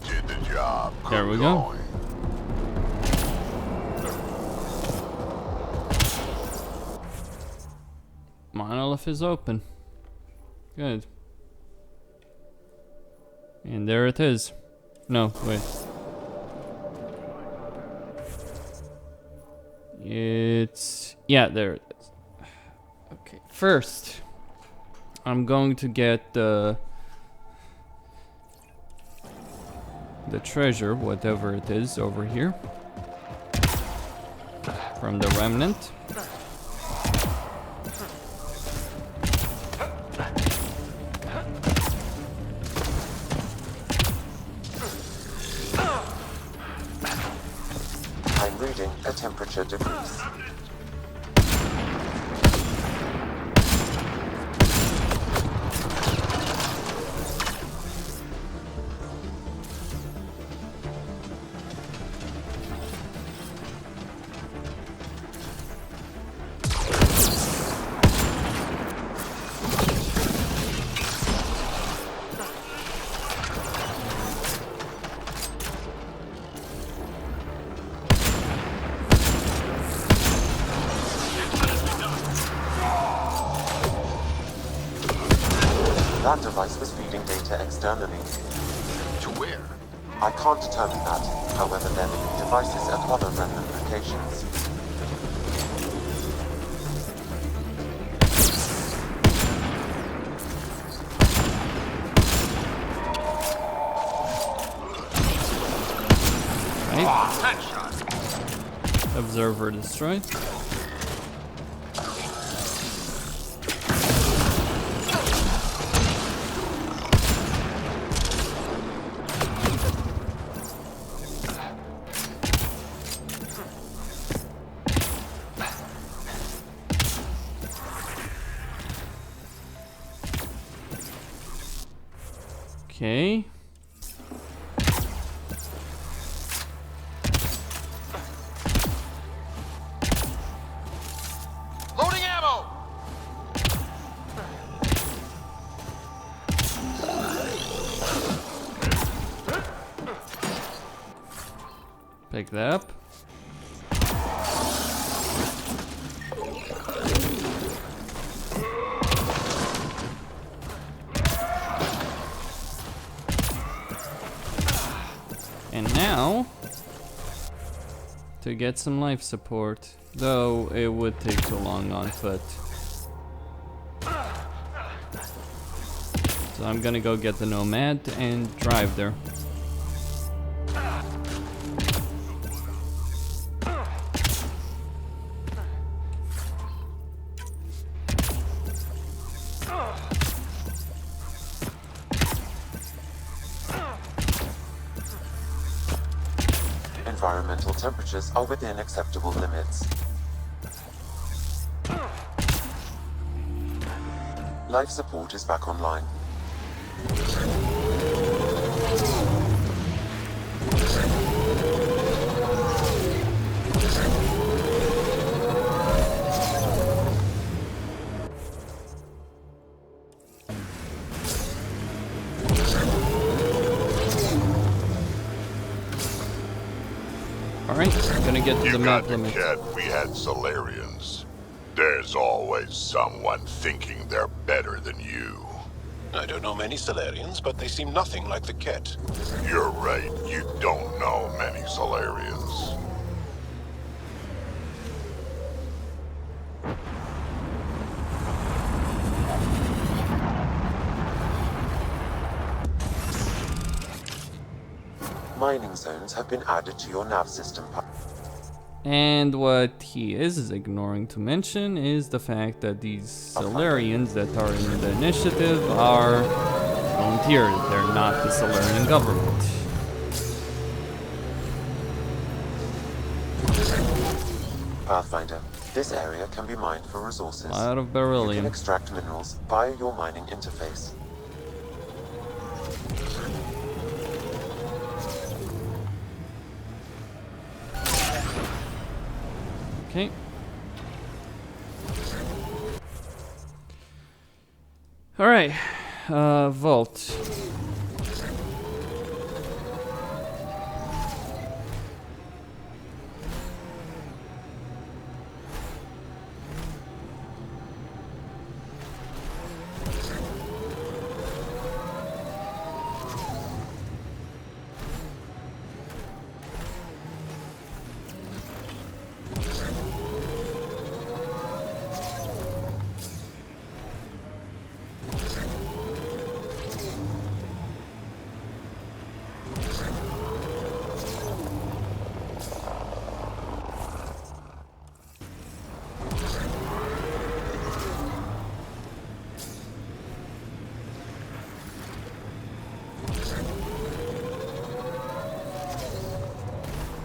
That did the job. There we go. Monolith is open. Good. And there it is. No, wait. It's... yeah, there it is. Okay, first, I'm going to get the treasure, whatever it is, over here. From the remnant. I'm reading a temperature decrease. That device was feeding data externally. To where? I can't determine that. However, there may be devices at other remnant locations. Right. Observer destroyed. Okay. Loading ammo! Pick that up. And now, to get some life support, though it would take too long on foot. So I'm gonna go get the Nomad and drive there. Environmental temperatures are within acceptable limits. Life support is back online. Alright, gonna get to the map limit. We had Solarians. There's always someone thinking they're better than you. I don't know many Solarians, but they seem nothing like the Ket. You're right, you don't know many Solarians. Mining zones have been added to your nav system. And what he is ignoring to mention is the fact that these Solarians that are in the initiative are volunteers. They're not the Solarian government. Pathfinder, this area can be mined for resources. A lot of You beryllium. can extract minerals via your mining interface. Okay. Alright. Vault.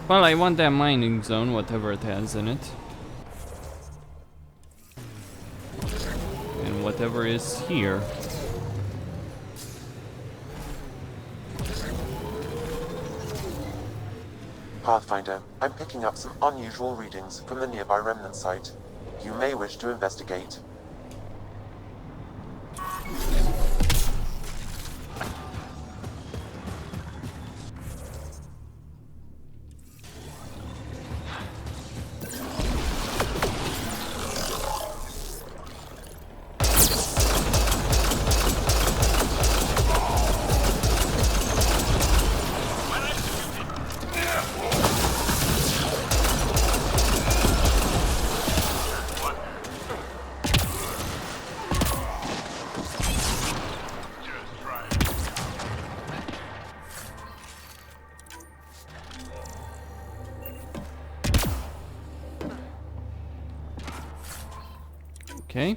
Well, I want that mining zone, whatever it has in it. And whatever is here. Pathfinder, I'm picking up some unusual readings from the nearby remnant site. You may wish to investigate. Okay.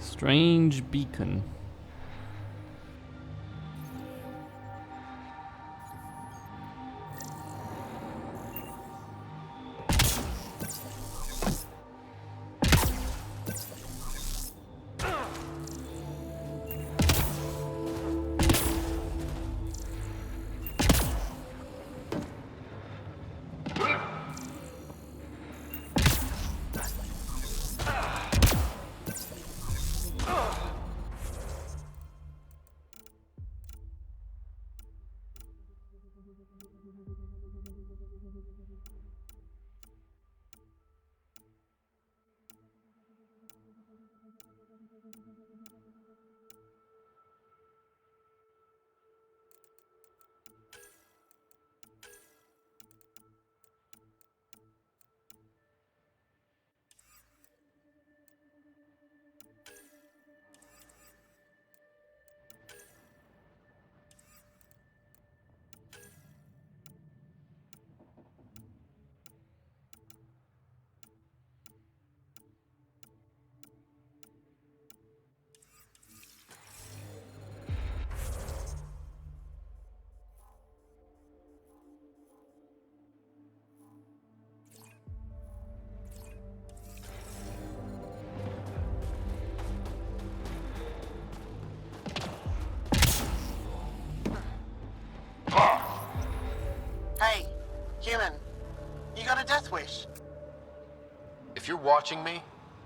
Strange beacon. Hey, human. You got a death wish? If you're watching me,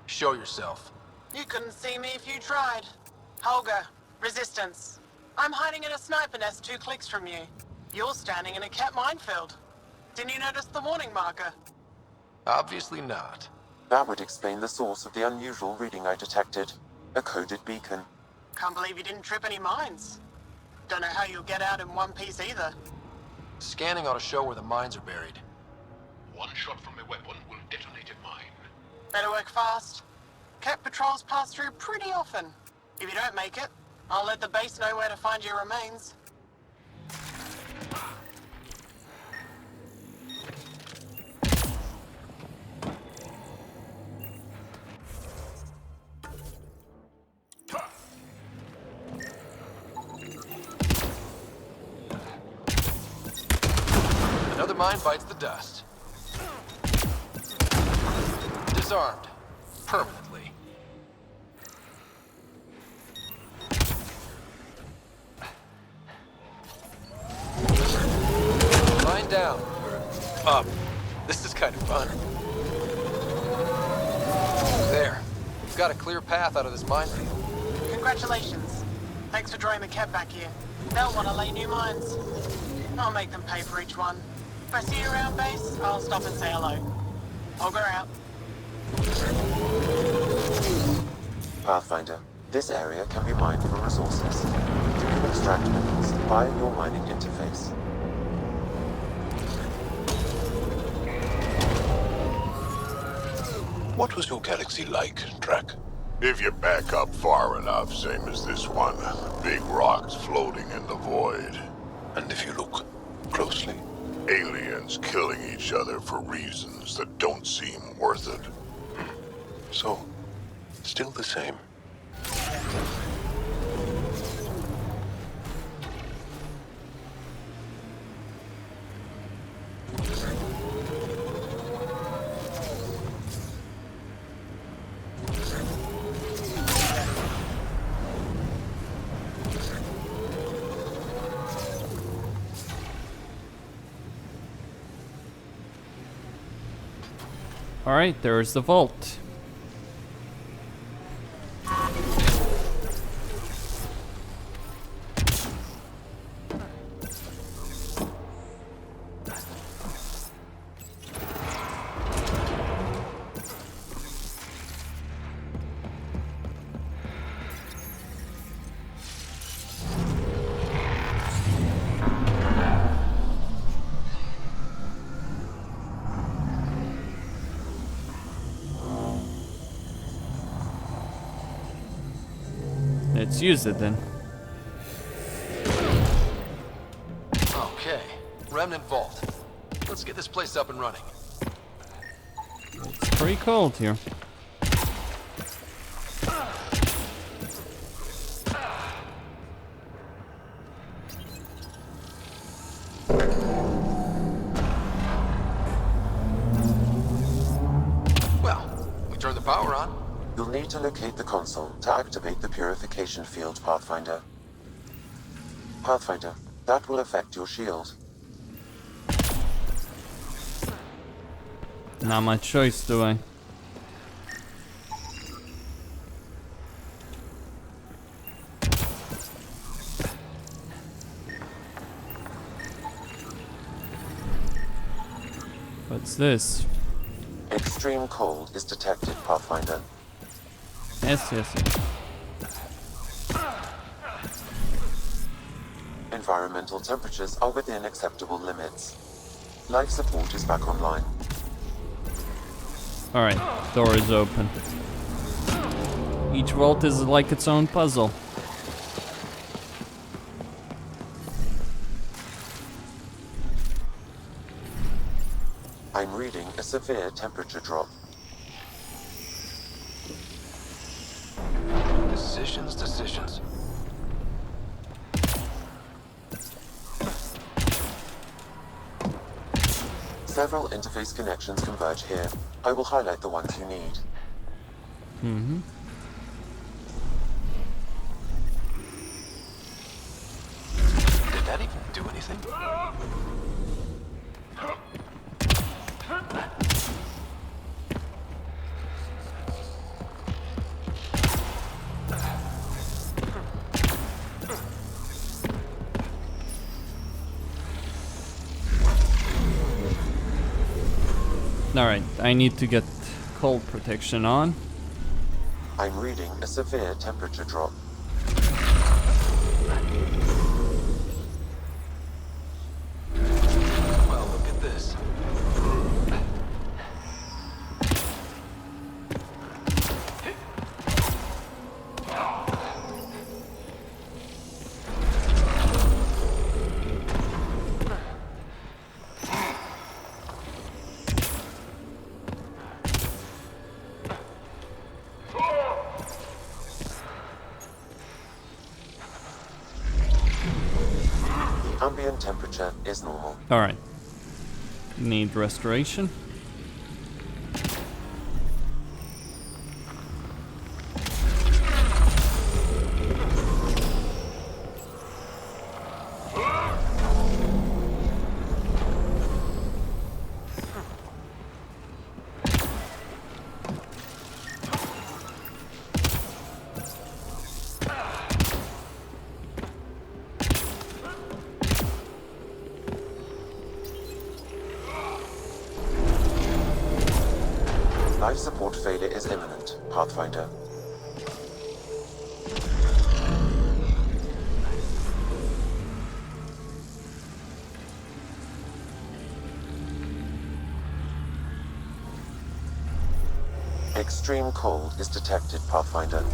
show yourself. You couldn't see me if you tried. Holger, Resistance. I'm hiding in a sniper nest 2 clicks from you. You're standing in a cat minefield. Didn't you notice the warning marker? Obviously not. That would explain the source of the unusual reading I detected. A coded beacon. Can't believe you didn't trip any mines. Don't know how you'll get out in one piece either. Scanning ought to show where the mines are buried. One shot from a weapon will detonate a mine. Better work fast. Cat patrols pass through pretty often. If you don't make it, I'll let the base know where to find your remains. Another mine bites the dust. Disarmed. Permanently. Mine down. Up. This is kind of fun. There. We've got a clear path out of this minefield. Congratulations. Thanks for drawing the cat back here. They'll want to lay new mines. I'll make them pay for each one. If I see you around base, I'll stop and say hello. Holger out. Pathfinder, this area can be mined for resources. Do you extract minerals via your mining interface. What was your galaxy like, Drac? If you back up far enough, same as this one. Big rocks floating in the void. And if you look closely? Aliens killing each other for reasons that don't seem worth it. So, still the same. Alright, there's the vault. Let's use it then. Okay, Remnant Vault. Let's get this place up and running. It's pretty cold here. Well, we turned the power on. You'll need to locate the console to activate the purification field, Pathfinder. Pathfinder, that will affect your shield. Not my choice, do I? What's this? Extreme cold is detected, Pathfinder. Yes. Environmental temperatures are within acceptable limits. Life support is back online. Alright, door is open. Each vault is like its own puzzle. I'm reading a severe temperature drop. Decisions. Several interface connections converge here. I will highlight the ones you need. Did that even do anything? Alright, I need to get cold protection on. I'm reading a severe temperature drop. Well, look at this. Ambient temperature is normal. Alright. Need restoration. Life support failure is imminent, Pathfinder. Extreme cold is detected, Pathfinder.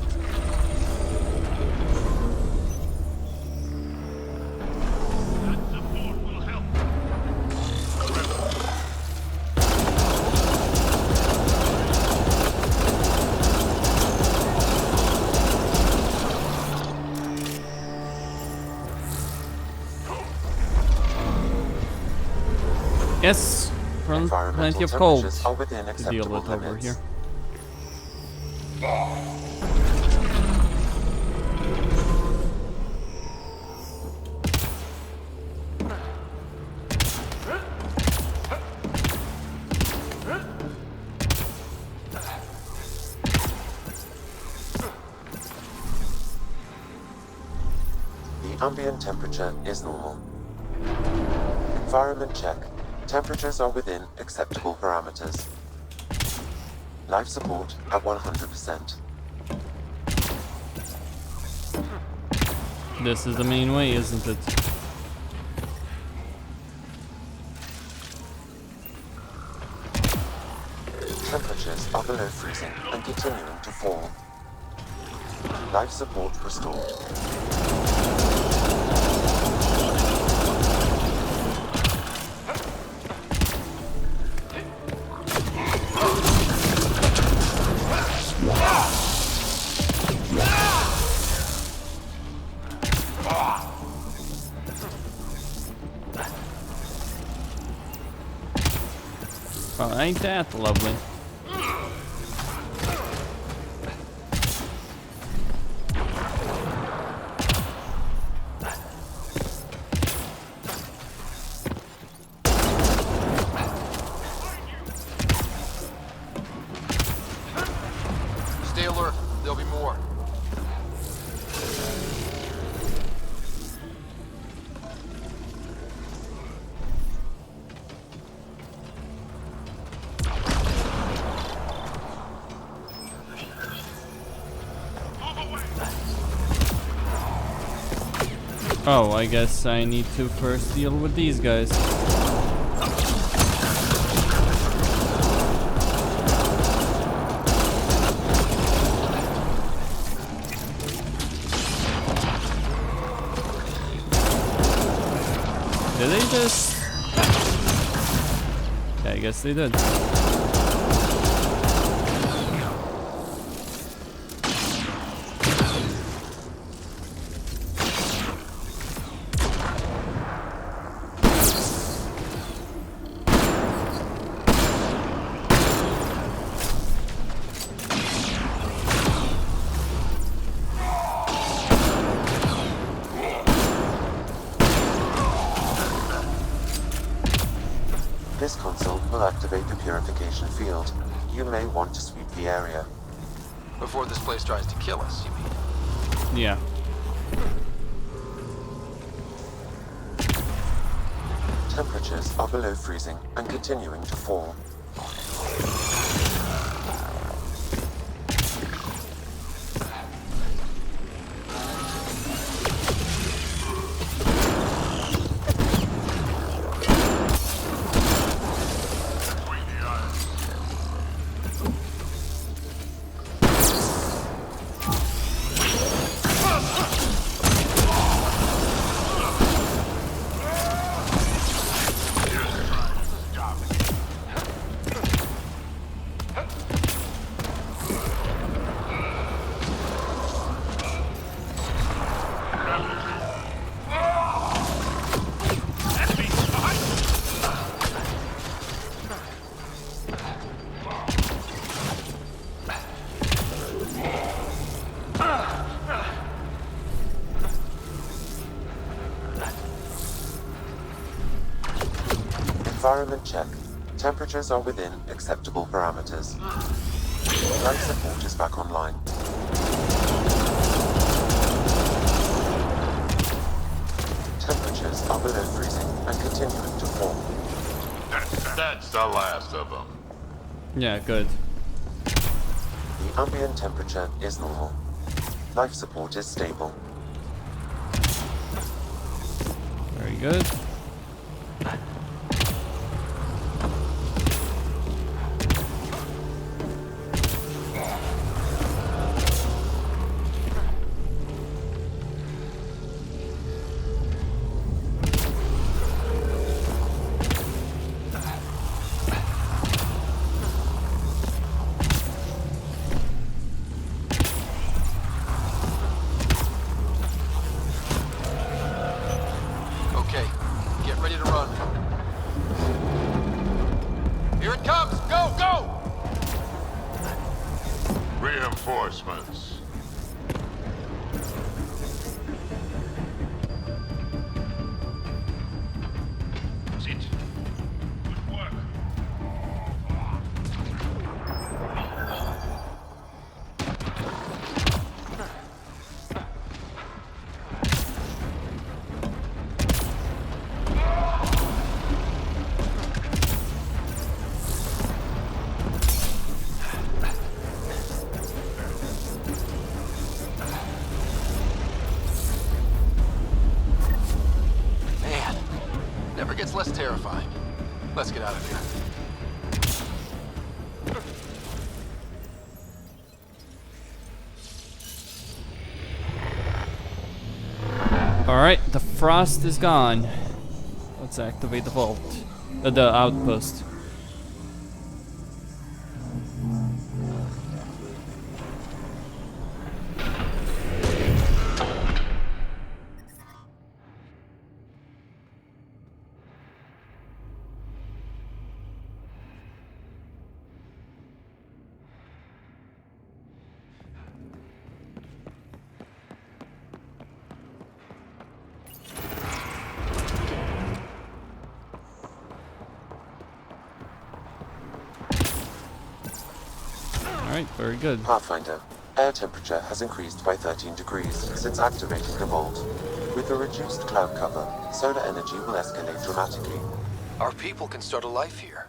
Yes, plenty of cold to deal with over here. The ambient temperature is normal. Environment check. Temperatures are within acceptable parameters. Life support at 100%. This is the main way, isn't it? Temperatures are below freezing and continuing to fall. Life support restored. Oh, ain't that lovely? Stay alert. There'll be more. Oh, I guess I need to first deal with these guys. Did they just... Yeah, I guess they did. This console will activate the purification field. You may want to sweep the area. Before this place tries to kill us, you mean? Yeah. Temperatures are below freezing and continuing to fall. Environment check. Temperatures are within acceptable parameters. Life support is back online. Temperatures are below freezing and continuing to fall. That's the last of them. Yeah, good. The ambient temperature is normal. Life support is stable. Very good. Here it comes! Go, go! Reinforcements. Sit. Good work. Man, never gets less terrifying. Let's get out of here. Alright, the frost is gone. Let's activate the vault. The outpost. Alright, very good. Pathfinder, air temperature has increased by 13 degrees since activating the vault. With a reduced cloud cover, solar energy will escalate dramatically. Our people can start a life here.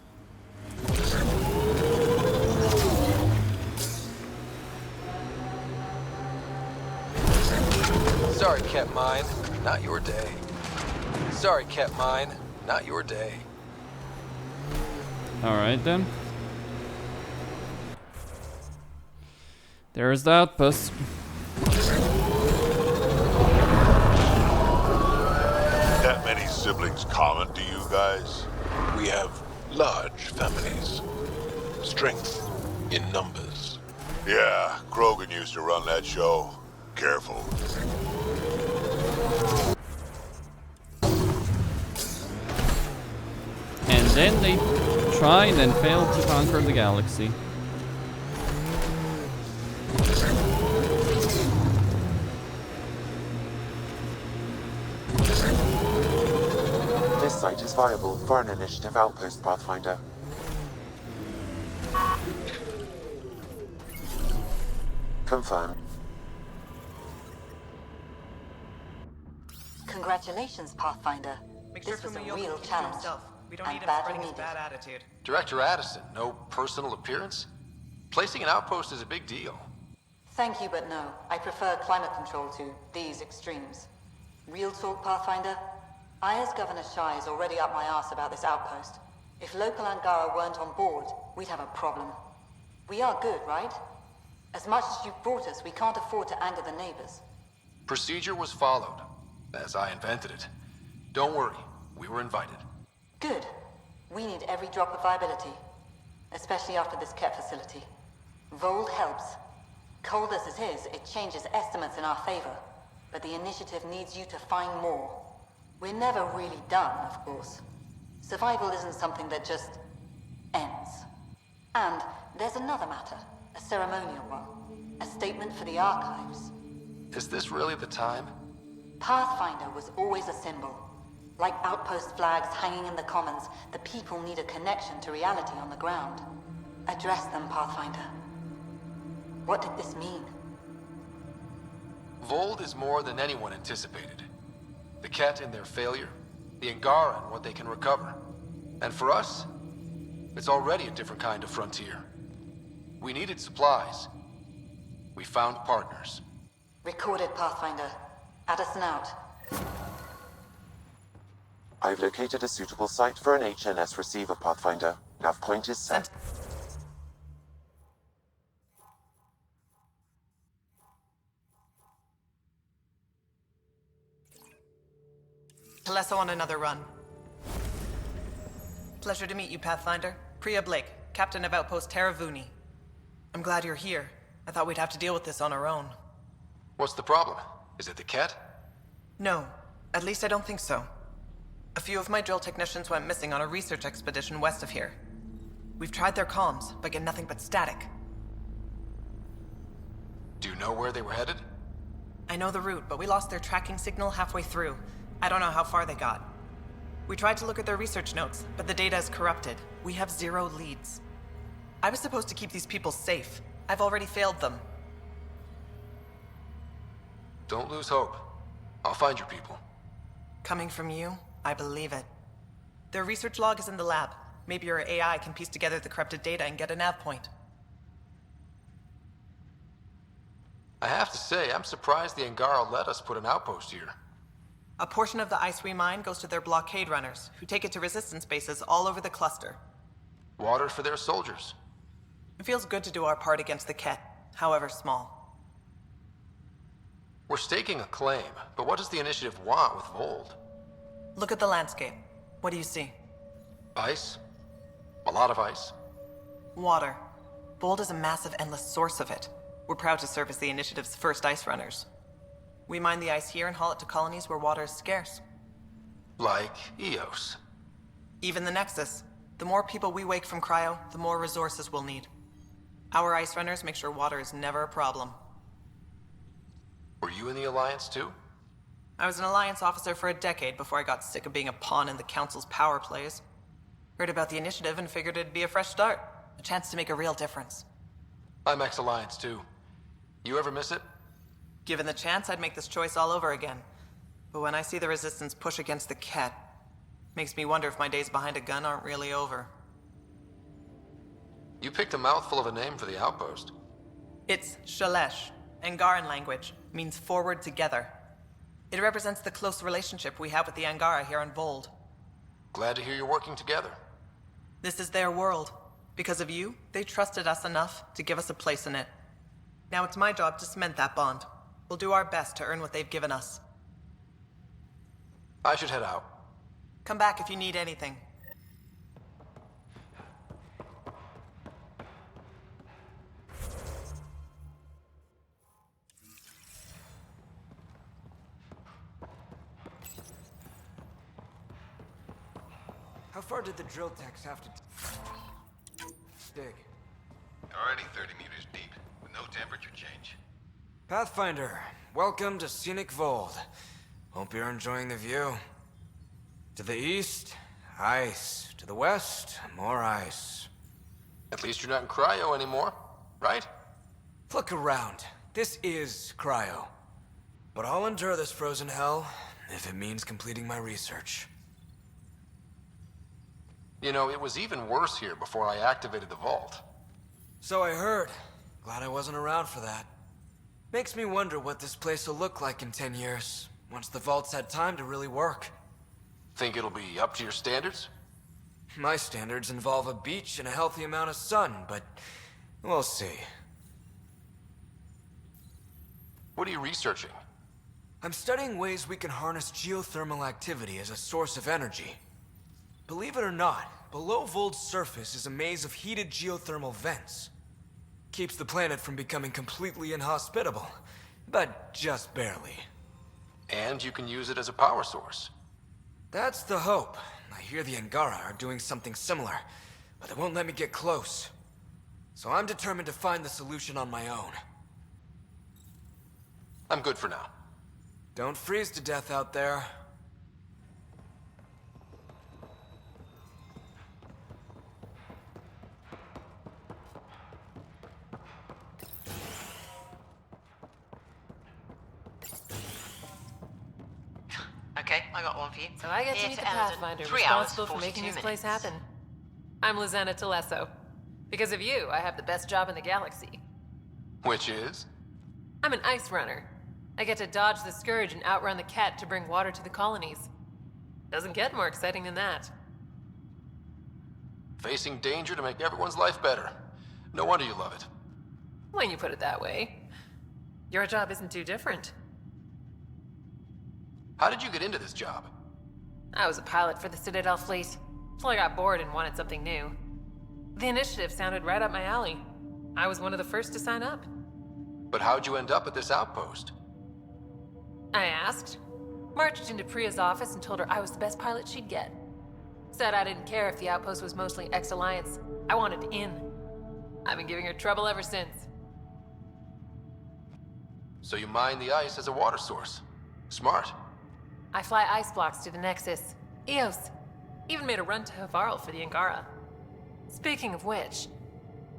Sorry, Cat Mine. Not your day. Sorry, Cat Mine. Not your day. Alright then. There's the outpost. That many siblings common to you guys? We have large families. Strength in numbers. Yeah, Krogan used to run that show. Careful. And then they tried and failed to conquer the galaxy. This site is viable for an initiative outpost, Pathfinder. Confirmed. Congratulations, Pathfinder. This was a real challenge. We don't and need him badly spreading his needed. bad attitude. Director Addison, no personal appearance? Placing an outpost is a big deal. Thank you, but no. I prefer climate control to these extremes. Real talk, Pathfinder? I, as Governor Shai, is already up my arse about this outpost. If local Angara weren't on board, we'd have a problem. We are good, right? As much as you've brought us, we can't afford to anger the neighbors. Procedure was followed, as I invented it. Don't worry, we were invited. Good. We need every drop of viability. Especially after this Ket facility. Vold helps. Cold as it is, it changes estimates in our favor. But the initiative needs you to find more. We're never really done, of course. Survival isn't something that just ends. And there's another matter. A ceremonial one. A statement for the archives. Is this really the time? Pathfinder was always a symbol. Like outpost flags hanging in the commons, the people need a connection to reality on the ground. Address them, Pathfinder. What did this mean? Vold is more than anyone anticipated. The Ket and their failure, the Angara and what they can recover. And for us, it's already a different kind of frontier. We needed supplies. We found partners. Recorded, Pathfinder. Addison out. I've located a suitable site for an HNS receiver, Pathfinder. Nav point is set. Telesso on another run. Pleasure to meet you, Pathfinder. Priya Blake, Captain of Outpost Taravuni. I'm glad you're here. I thought we'd have to deal with this on our own. What's the problem? Is it the Ket? No. At least I don't think so. A few of my drill technicians went missing on a research expedition west of here. We've tried their comms, but get nothing but static. Do you know where they were headed? I know the route, but we lost their tracking signal halfway through. I don't know how far they got. We tried to look at their research notes, but the data is corrupted. We have 0 leads. I was supposed to keep these people safe. I've already failed them. Don't lose hope. I'll find your people. Coming from you, I believe it. Their research log is in the lab. Maybe your AI can piece together the corrupted data and get a nav point. I have to say, I'm surprised the Angara let us put an outpost here. A portion of the ice we mine goes to their blockade runners, who take it to resistance bases all over the cluster. Water for their soldiers. It feels good to do our part against the Ket, however small. We're staking a claim, but what does the initiative want with Vold? Look at the landscape. What do you see? Ice? A lot of ice. Water. Vold is a massive, endless source of it. We're proud to serve as the initiative's first ice runners. We mine the ice here and haul it to colonies where water is scarce. Like Eos. Even the Nexus. The more people we wake from cryo, the more resources we'll need. Our ice runners make sure water is never a problem. Were you in the Alliance too? I was an Alliance officer for a decade before I got sick of being a pawn in the Council's power plays. Heard about the initiative and figured it'd be a fresh start. A chance to make a real difference. I'm ex-Alliance too. You ever miss it? Given the chance, I'd make this choice all over again. But when I see the Resistance push against the Ket, makes me wonder if my days behind a gun aren't really over. You picked a mouthful of a name for the outpost. It's Shalesh. Angaran language. Means forward together. It represents the close relationship we have with the Angara here on Vold. Glad to hear you're working together. This is their world. Because of you, they trusted us enough to give us a place in it. Now it's my job to cement that bond. We'll do our best to earn what they've given us. I should head out. Come back if you need anything. How far did the drill techs have to dig? Already 30 meters deep, with no temperature change. Pathfinder, welcome to scenic Vold. Hope you're enjoying the view. To the east, ice. To the west, more ice. At least you're not in cryo anymore, right? Look around. This is cryo. But I'll endure this frozen hell if it means completing my research. You know, it was even worse here before I activated the vault. So I heard. Glad I wasn't around for that. Makes me wonder what this place will look like in 10 years, once the vault's had time to really work. Think it'll be up to your standards? My standards involve a beach and a healthy amount of sun, but we'll see. What are you researching? I'm studying ways we can harness geothermal activity as a source of energy. Believe it or not, below Vold's surface is a maze of heated geothermal vents. Keeps the planet from becoming completely inhospitable, but just barely. And you can use it as a power source. That's the hope. I hear the Angara are doing something similar, but they won't let me get close. So I'm determined to find the solution on my own. I'm good for now. Don't freeze to death out there. Okay, I got one for you. So I get to Here meet the Eldon. Pathfinder 3 hours, responsible for 42 making this place minutes. happen. I'm Lizanna Telesso. Because of you, I have the best job in the galaxy. Which is? I'm an ice runner. I get to dodge the Scourge and outrun the Ket to bring water to the colonies. Doesn't get more exciting than that. Facing danger to make everyone's life better. No wonder you love it. When you put it that way. Your job isn't too different. How did you get into this job? I was a pilot for the Citadel fleet, till I got bored and wanted something new. The initiative sounded right up my alley. I was one of the first to sign up. But how'd you end up at this outpost? I asked. Marched into Priya's office and told her I was the best pilot she'd get. Said I didn't care if the outpost was mostly ex-Alliance. I wanted in. I've been giving her trouble ever since. So you mine the ice as a water source. Smart. I fly ice blocks to the Nexus. Eos. Even made a run to Havarl for the Angara. Speaking of which,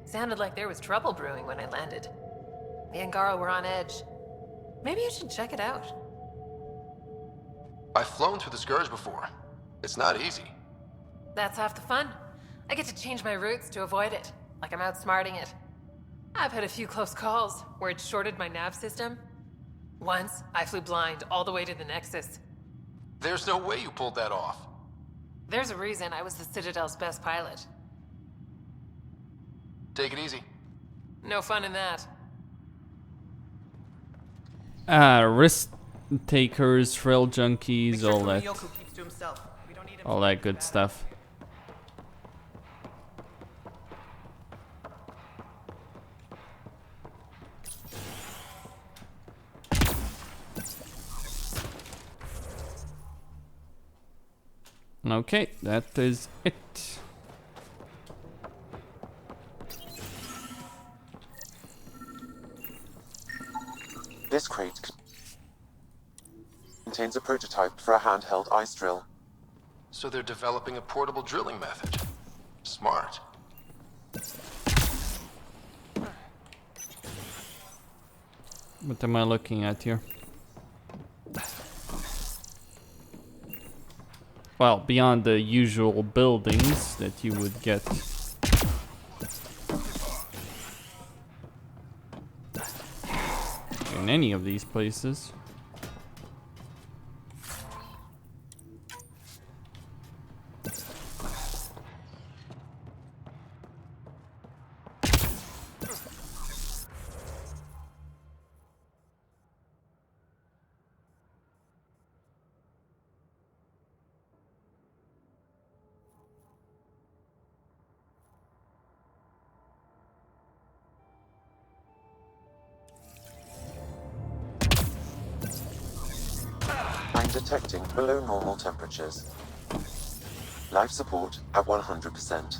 sounded like there was trouble brewing when I landed. The Angara were on edge. Maybe you should check it out. I've flown through the Scourge before. It's not easy. That's half the fun. I get to change my routes to avoid it, like I'm outsmarting it. I've had a few close calls where it shorted my nav system. Once, I flew blind all the way to the Nexus. There's no way you pulled that off. There's a reason I was the Citadel's best pilot. Take it easy. No fun in that. Risk takers, thrill junkies, all that. Keeps to himself. We don't need him. All that good stuff. Okay, that is it. This crate contains a prototype for a handheld ice drill. So they're developing a portable drilling method. Smart. What am I looking at here? Well, beyond the usual buildings that you would get. In any of these places. I'm detecting below normal temperatures. Life support at 100%.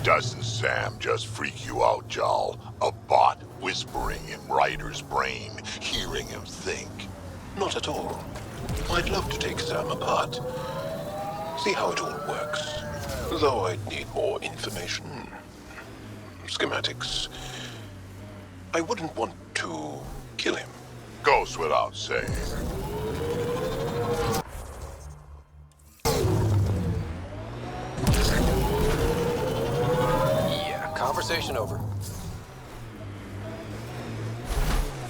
Doesn't Sam just freak you out, Jal? A bot whispering in Ryder's brain, hearing him think. Not at all. I'd love to take Sam apart. See how it all works. Though I'd need more information. Schematics. I wouldn't want to kill him. Goes without saying. Conversation over.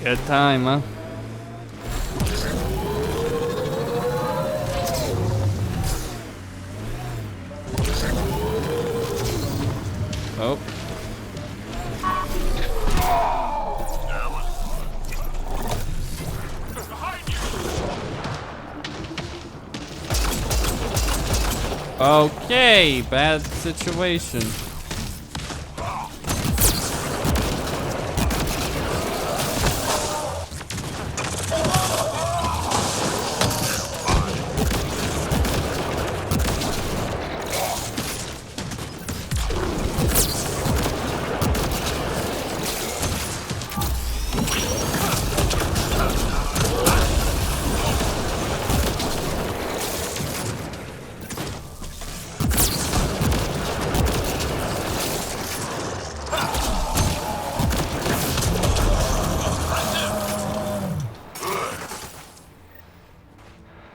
Good time, huh? Oh. Okay, bad situation.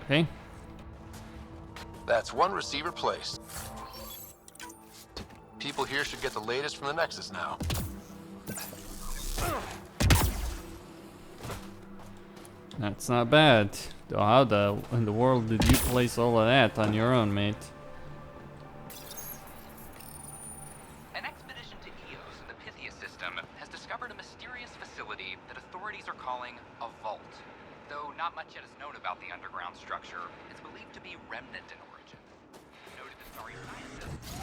Okay. That's one receiver placed. People here should get the latest from the Nexus now. That's not bad. Though how in the world did you place all of that on your own, mate? remnant in origin. Noted historian scientist.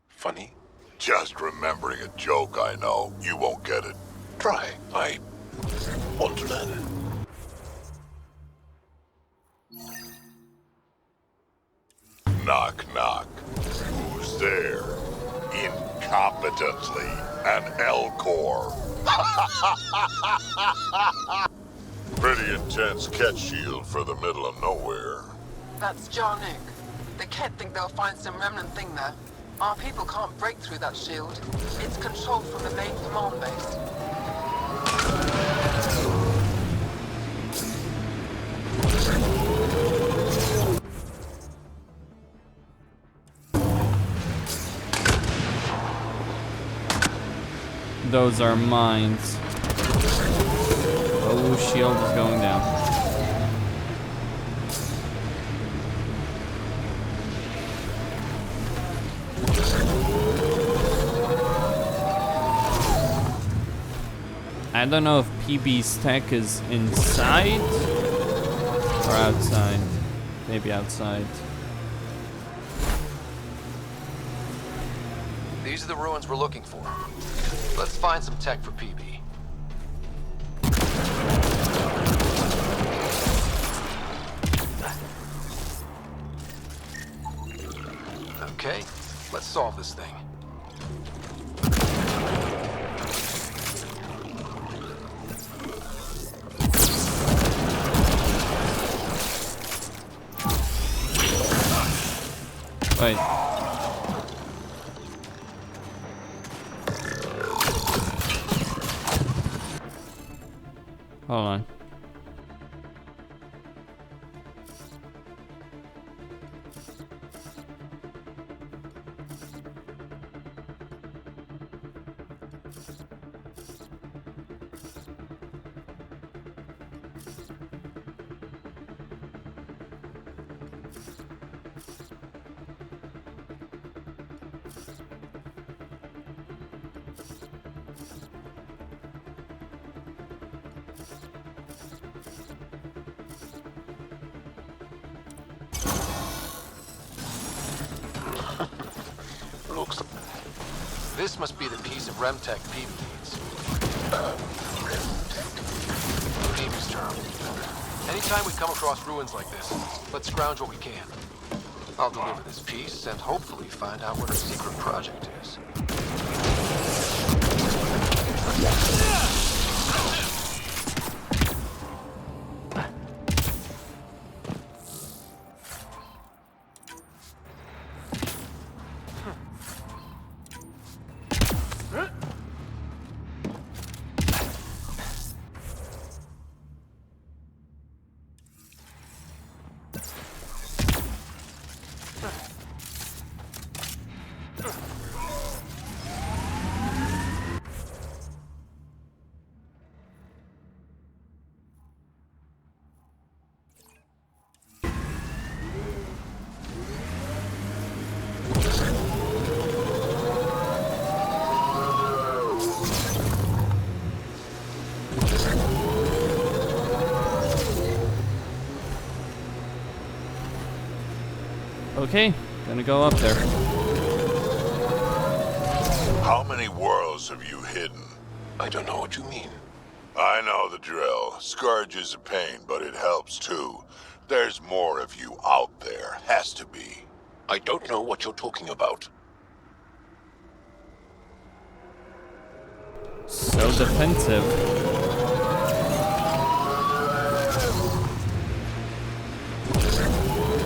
Funny? Just remembering a joke, I know. You won't get it. Try. I want to learn. Knock, knock. Who's there? Incompetently, an Elcor. Pretty intense ket shield for the middle of nowhere. That's Jarnook. The Ket think they'll find some remnant thing there. Our people can't break through that shield. It's controlled from the main command base. Those are mines. Oh, shield is going down. I don't know if PB's tech is inside or outside. Maybe outside. These are the ruins we're looking for. Let's find some tech for PB. Okay, let's solve this thing. Wait. Hold on. This must be the piece of Remtech PB needs. PB's term. Anytime we come across ruins like this, let's scrounge what we can. I'll deliver this piece and hopefully find out what her secret project is. Okay, gonna go up there. How many worlds have you hidden? I don't know what you mean. I know the drill. Scourge is a pain, but it helps too. There's more of you out there. Has to be. I don't know what you're talking about. So defensive.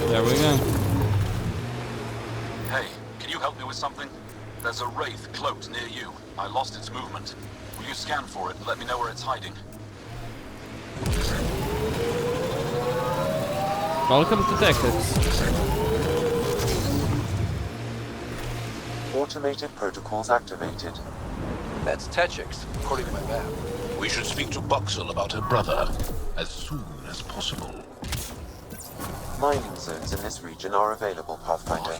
There we go. Hey, can you help me with something? There's a wraith cloaked near you. I lost its movement. Will you scan for it and let me know where it's hiding? Welcome to Texas. Automated protocols activated. That's Techix, according to my map. We should speak to Buxel about her brother as soon as possible. Mining zones in this region are available, Pathfinder.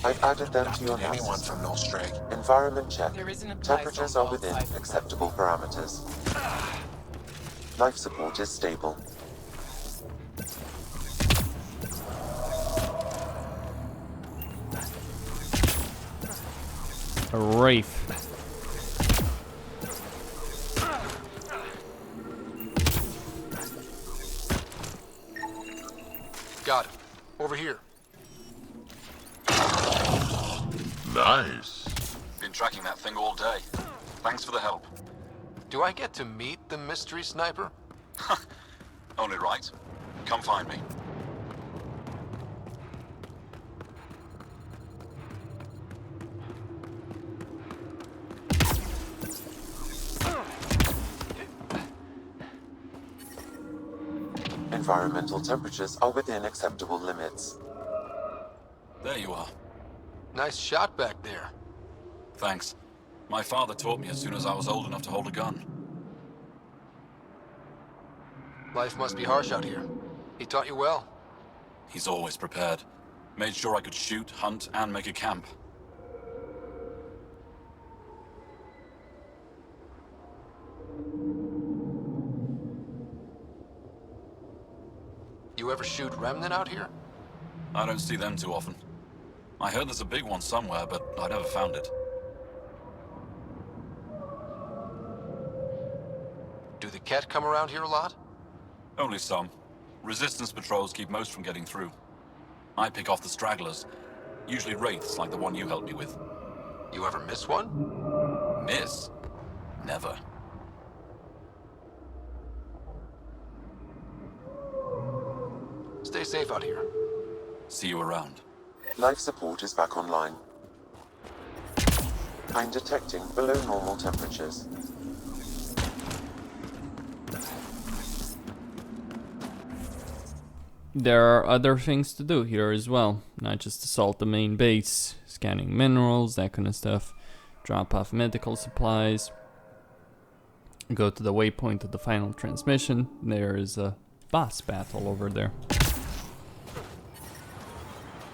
I've added them to your Anyone list. from Nostrand? Environment check. There isn't a place Temperatures on are within God's side. acceptable parameters. Life support is stable. A wraith. Got it. Over here. Nice. Been tracking that thing all day. Thanks for the help. Do I get to meet the mystery sniper? Only right. Come find me. Environmental temperatures are within acceptable limits. There you are. Nice shot back there. Thanks. My father taught me as soon as I was old enough to hold a gun. Life must be harsh out here. He taught you well. He's always prepared. Made sure I could shoot, hunt, and make a camp. You ever shoot Remnant out here? I don't see them too often. I heard there's a big one somewhere, but I never found it. Do the Ket come around here a lot? Only some. Resistance patrols keep most from getting through. I pick off the stragglers. Usually wraiths like the one you helped me with. You ever miss one? Miss? Never. Stay safe out here. See you around. Life support is back online. I'm detecting below normal temperatures. There are other things to do here as well, not just assault the main base, scanning minerals, that kind of stuff, drop off medical supplies, go to the waypoint of the final transmission. There is a boss battle over there.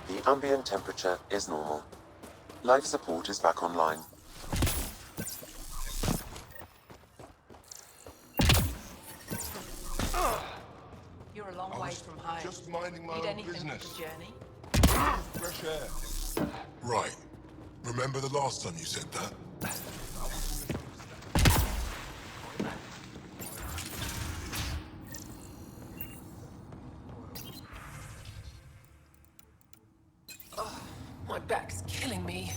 The ambient temperature is normal. Life support is back online. You're a long way from home. Just minding my Need own anything business. for the journey? Fresh air. Right. Remember the last time you said that? My back's killing me.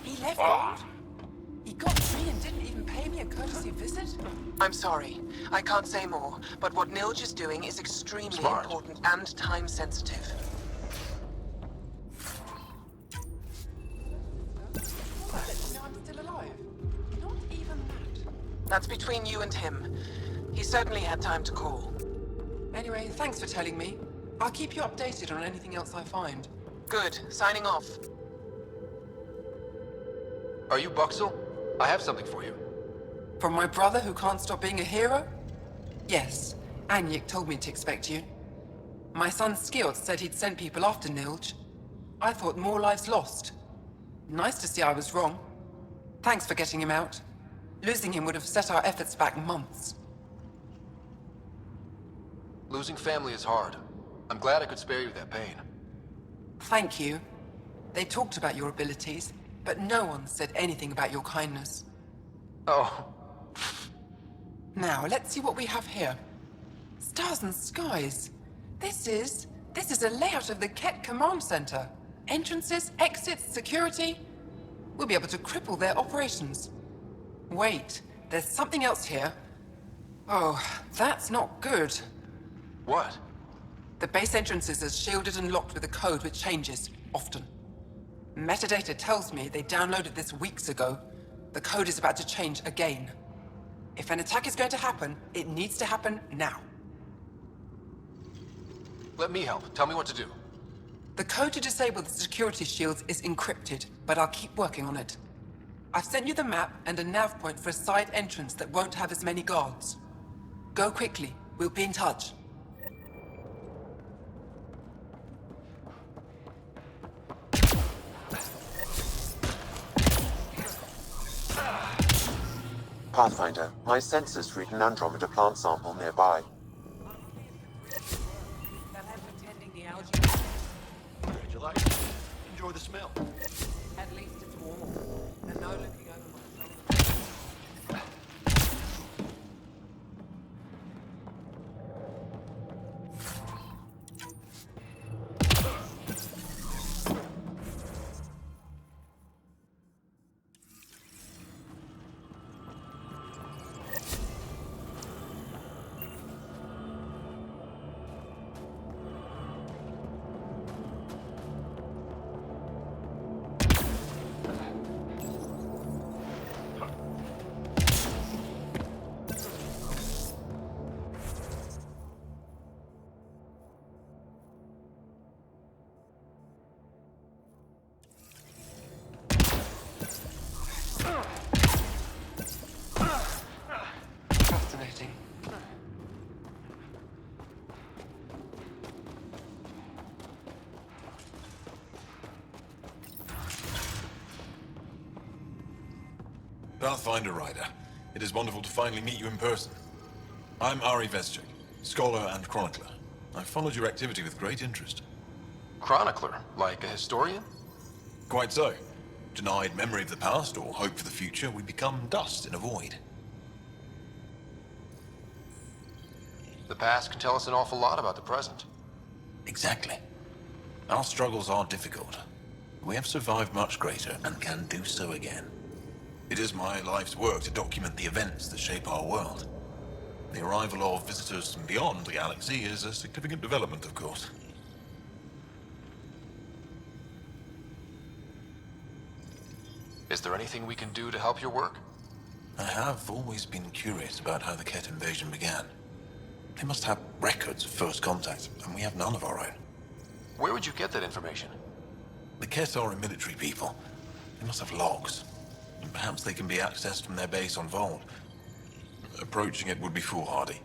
He left Gold? He got free and didn't even pay me a courtesy visit? I'm sorry. I can't say more, but what Nilge is doing is extremely Smart. important and time-sensitive. I'm still alive. Not even that. That's between you and him. He certainly had time to call. Anyway, thanks for telling me. I'll keep you updated on anything else I find. Good. Signing off. Are you Buxel? I have something for you. From my brother who can't stop being a hero? Yes, Anyik told me to expect you. My son Skjord said he'd sent people after Nilge. I thought more lives lost. Nice to see I was wrong. Thanks for getting him out. Losing him would have set our efforts back months. Losing family is hard. I'm glad I could spare you that pain. Thank you. They talked about your abilities, but no one said anything about your kindness. Oh. Now, let's see what we have here. Stars and skies. This is a layout of the Ket Command Center. Entrances, exits, security. We'll be able to cripple their operations. Wait, there's something else here. Oh, that's not good. What? The base entrances are shielded and locked with a code which changes, often. Metadata tells me they downloaded this weeks ago. The code is about to change again. If an attack is going to happen, it needs to happen now. Let me help. Tell me what to do. The code to disable the security shields is encrypted, but I'll keep working on it. I've sent you the map and a nav point for a side entrance that won't have as many guards. Go quickly. We'll be in touch. Pathfinder, my sensors read an Andromeda plant sample nearby. How'd you like? Enjoy the smell. At least it's warm. And no looking over my shoulder. Fascinating. Pathfinder Rider, it is wonderful to finally meet you in person. I'm Ari Veschik, scholar and chronicler. I've followed your activity with great interest. Chronicler? Like a historian? Quite so. Denied memory of the past or hope for the future, we become dust in a void. The past can tell us an awful lot about the present. Exactly. Our struggles are difficult. We have survived much greater and can do so again. It is my life's work to document the events that shape our world. The arrival of visitors from beyond the galaxy is a significant development, of course. Is there anything we can do to help your work? I have always been curious about how the Ket invasion began. They must have records of first contact, and we have none of our own. Where would you get that information? The Ket are a military people. They must have logs. And perhaps they can be accessed from their base on Vold. Approaching it would be foolhardy.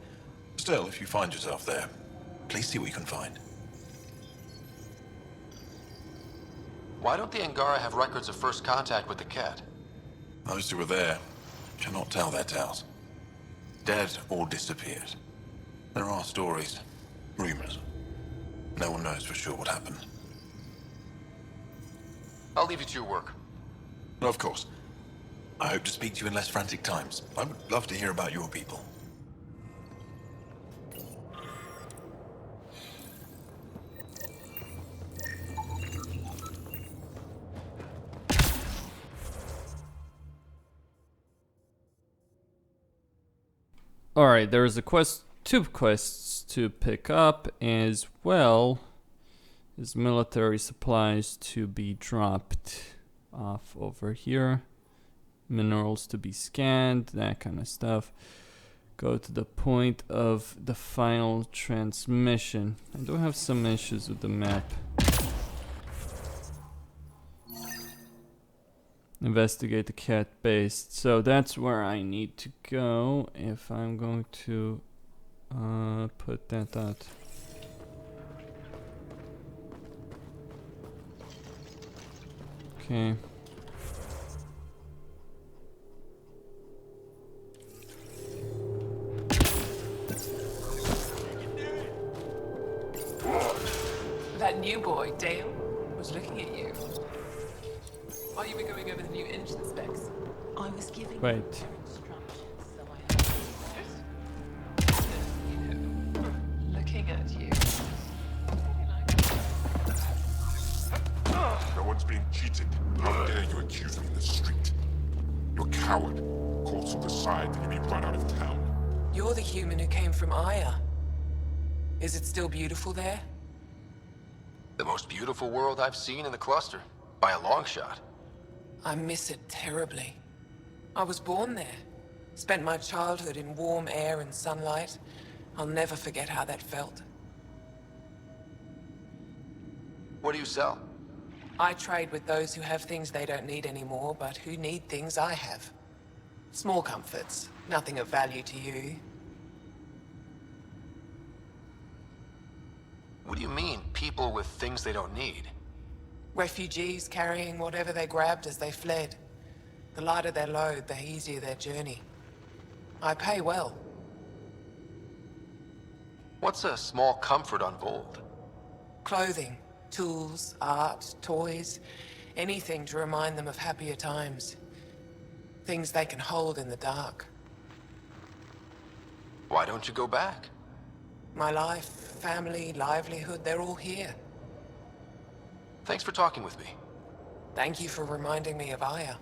Still, if you find yourself there, please see what you can find. Why don't the Angara have records of first contact with the Ket? Those who were there cannot tell their tales. Dead or disappeared. There are stories, rumors. No one knows for sure what happened. I'll leave you to your work. Of course. I hope to speak to you in less frantic times. I would love to hear about your people. Alright, there's a quest, 2 quests to pick up, as well as military supplies to be dropped off over here. Minerals to be scanned, that kind of stuff. Go to the point of the final transmission. I do have some issues with the map. Investigate the Ket base. So that's where I need to go if I'm going to put that out. Okay. That new boy, Dale, was looking at you. While you were going over the new engine specs, I was giving Wait. instructions, so I had looking at you. No one's being cheated. How dare you accuse me in the street? You're a coward. Caught on the side, and you've been run out of town. You're the human who came from Aya. Is it still beautiful there? The most beautiful world I've seen in the cluster, by a long shot. I miss it terribly. I was born there. Spent my childhood in warm air and sunlight. I'll never forget how that felt. What do you sell? I trade with those who have things they don't need anymore, but who need things I have. Small comforts, nothing of value to you. What do you mean, people with things they don't need? Refugees carrying whatever they grabbed as they fled. The lighter their load, the easier their journey. I pay well. What's a small comfort on Vold? Clothing, tools, art, toys, anything to remind them of happier times. Things they can hold in the dark. Why don't you go back? My life, family, livelihood, they're all here. Thanks for talking with me. Thank you for reminding me of Aya.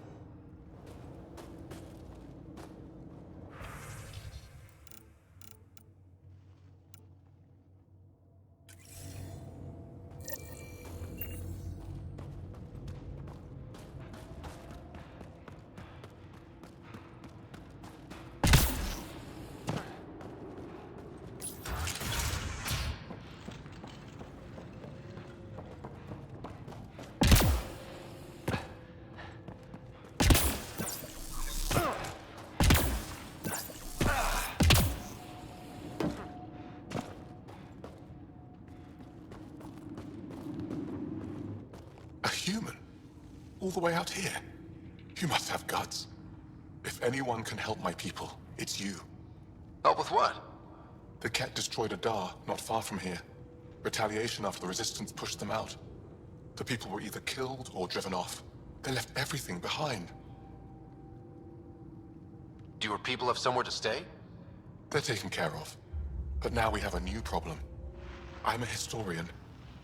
A human? All the way out here? You must have guts. If anyone can help my people, it's you. Help with what? The Ket destroyed a Dar not far from here. Retaliation after the Resistance pushed them out. The people were either killed or driven off. They left everything behind. Do your people have somewhere to stay? They're taken care of. But now we have a new problem. I'm a historian.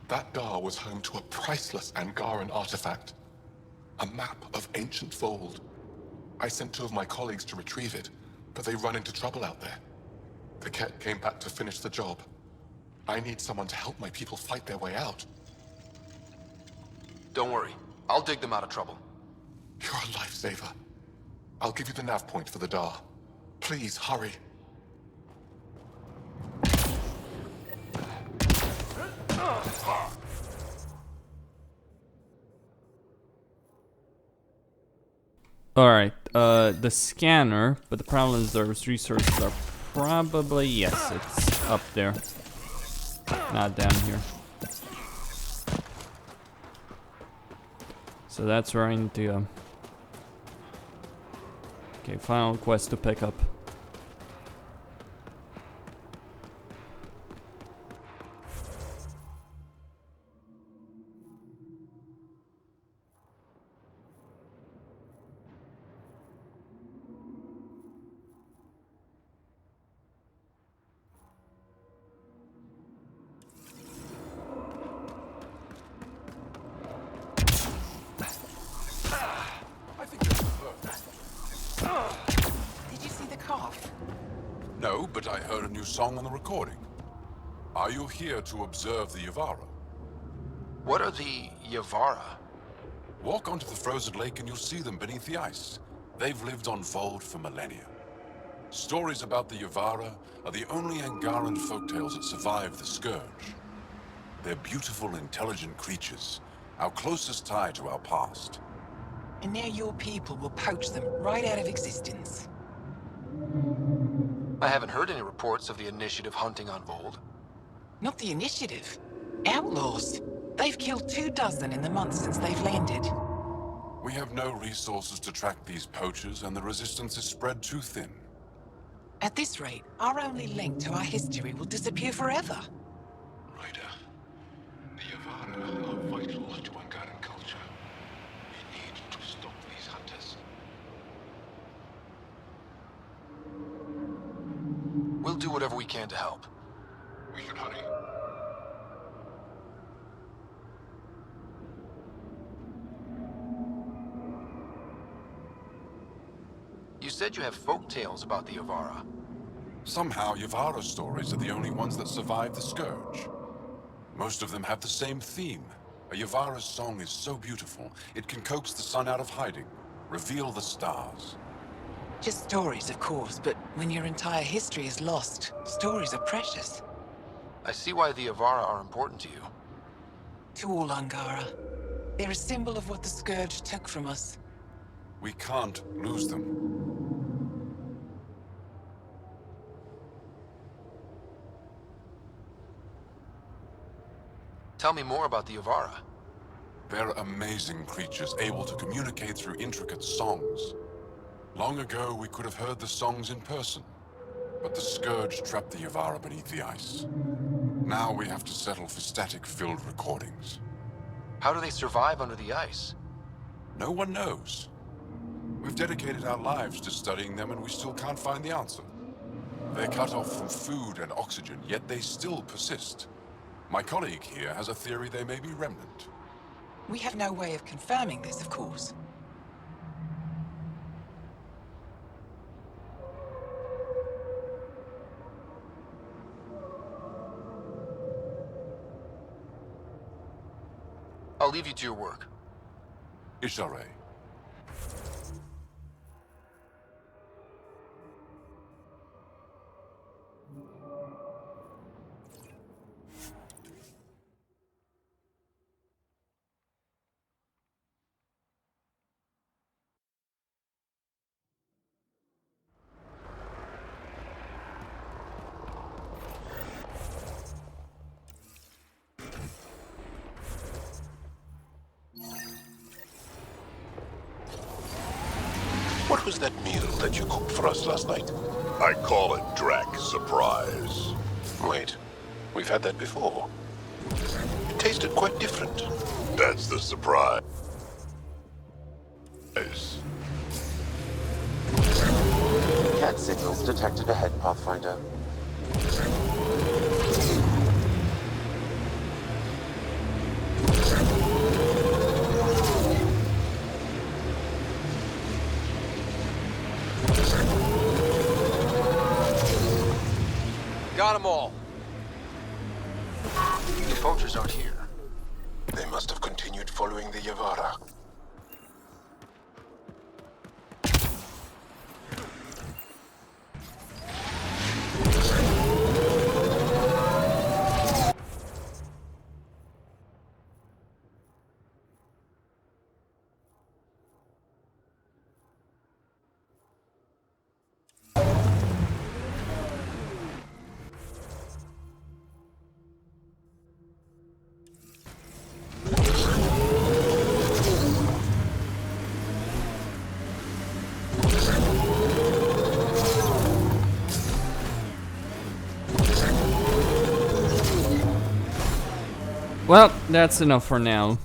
That Dar was home to a priceless Angaran artifact. A map of ancient Vold. I sent 2 of my colleagues to retrieve it, but they run into trouble out there. The Ket came back to finish the job. I need someone to help my people fight their way out. Don't worry. I'll dig them out of trouble. You're a lifesaver. I'll give you the nav point for the Dar. Please, hurry. Alright, the scanner, but the problem is those resources are probably, yes, it's up there. Not down here. So that's where I need to go. Okay, final quest to pick up. Did you see the cough? No, but I heard a new song on the recording. Are you here to observe the Yavara? What are the Yavara? Walk onto the frozen lake and you'll see them beneath the ice. They've lived on Vold for millennia. Stories about the Yavara are the only Angaran folktales that survive the Scourge. They're beautiful, intelligent creatures, our closest tie to our past. And now your people will poach them right out of existence. I haven't heard any reports of the Initiative hunting on Vold. Not the Initiative. Outlaws. They've killed 24 in the months since they've landed. We have no resources to track these poachers, and the Resistance is spread too thin. At this rate, our only link to our history will disappear forever. Ryder, the Yavara are vital to Angaran culture. We need to stop these hunters. We'll do whatever we can to help. We should hurry. You said you have folk tales about the Yavara. Somehow, Yavara stories are the only ones that survive the Scourge. Most of them have the same theme. A Yavara's song is so beautiful, it can coax the sun out of hiding, reveal the stars. Just stories, of course, but when your entire history is lost, stories are precious. I see why the Yavara are important to you. To all Angara. They're a symbol of what the Scourge took from us. We can't lose them. Tell me more about the Yavara. They're amazing creatures, able to communicate through intricate songs. Long ago, we could have heard the songs in person, but the Scourge trapped the Yavara beneath the ice. Now we have to settle for static-filled recordings. How do they survive under the ice? No one knows. We've dedicated our lives to studying them, and we still can't find the answer. They're cut off from food and oxygen, yet they still persist. My colleague here has a theory they may be remnant. We have no way of confirming this, of course. I'll leave you to your work. Ishare. What was that meal that you cooked for us last night? I call it Drac Surprise. Wait, we've had that before. It tasted quite different. That's the surprise. Cat signals detected ahead, Pathfinder. Got them all. The poachers aren't here. They must have continued following the Yavara. Well, that's enough for now.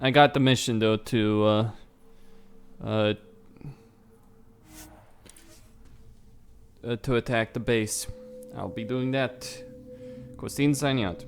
I got the mission though to attack the base. I'll be doing that. Costin signing out.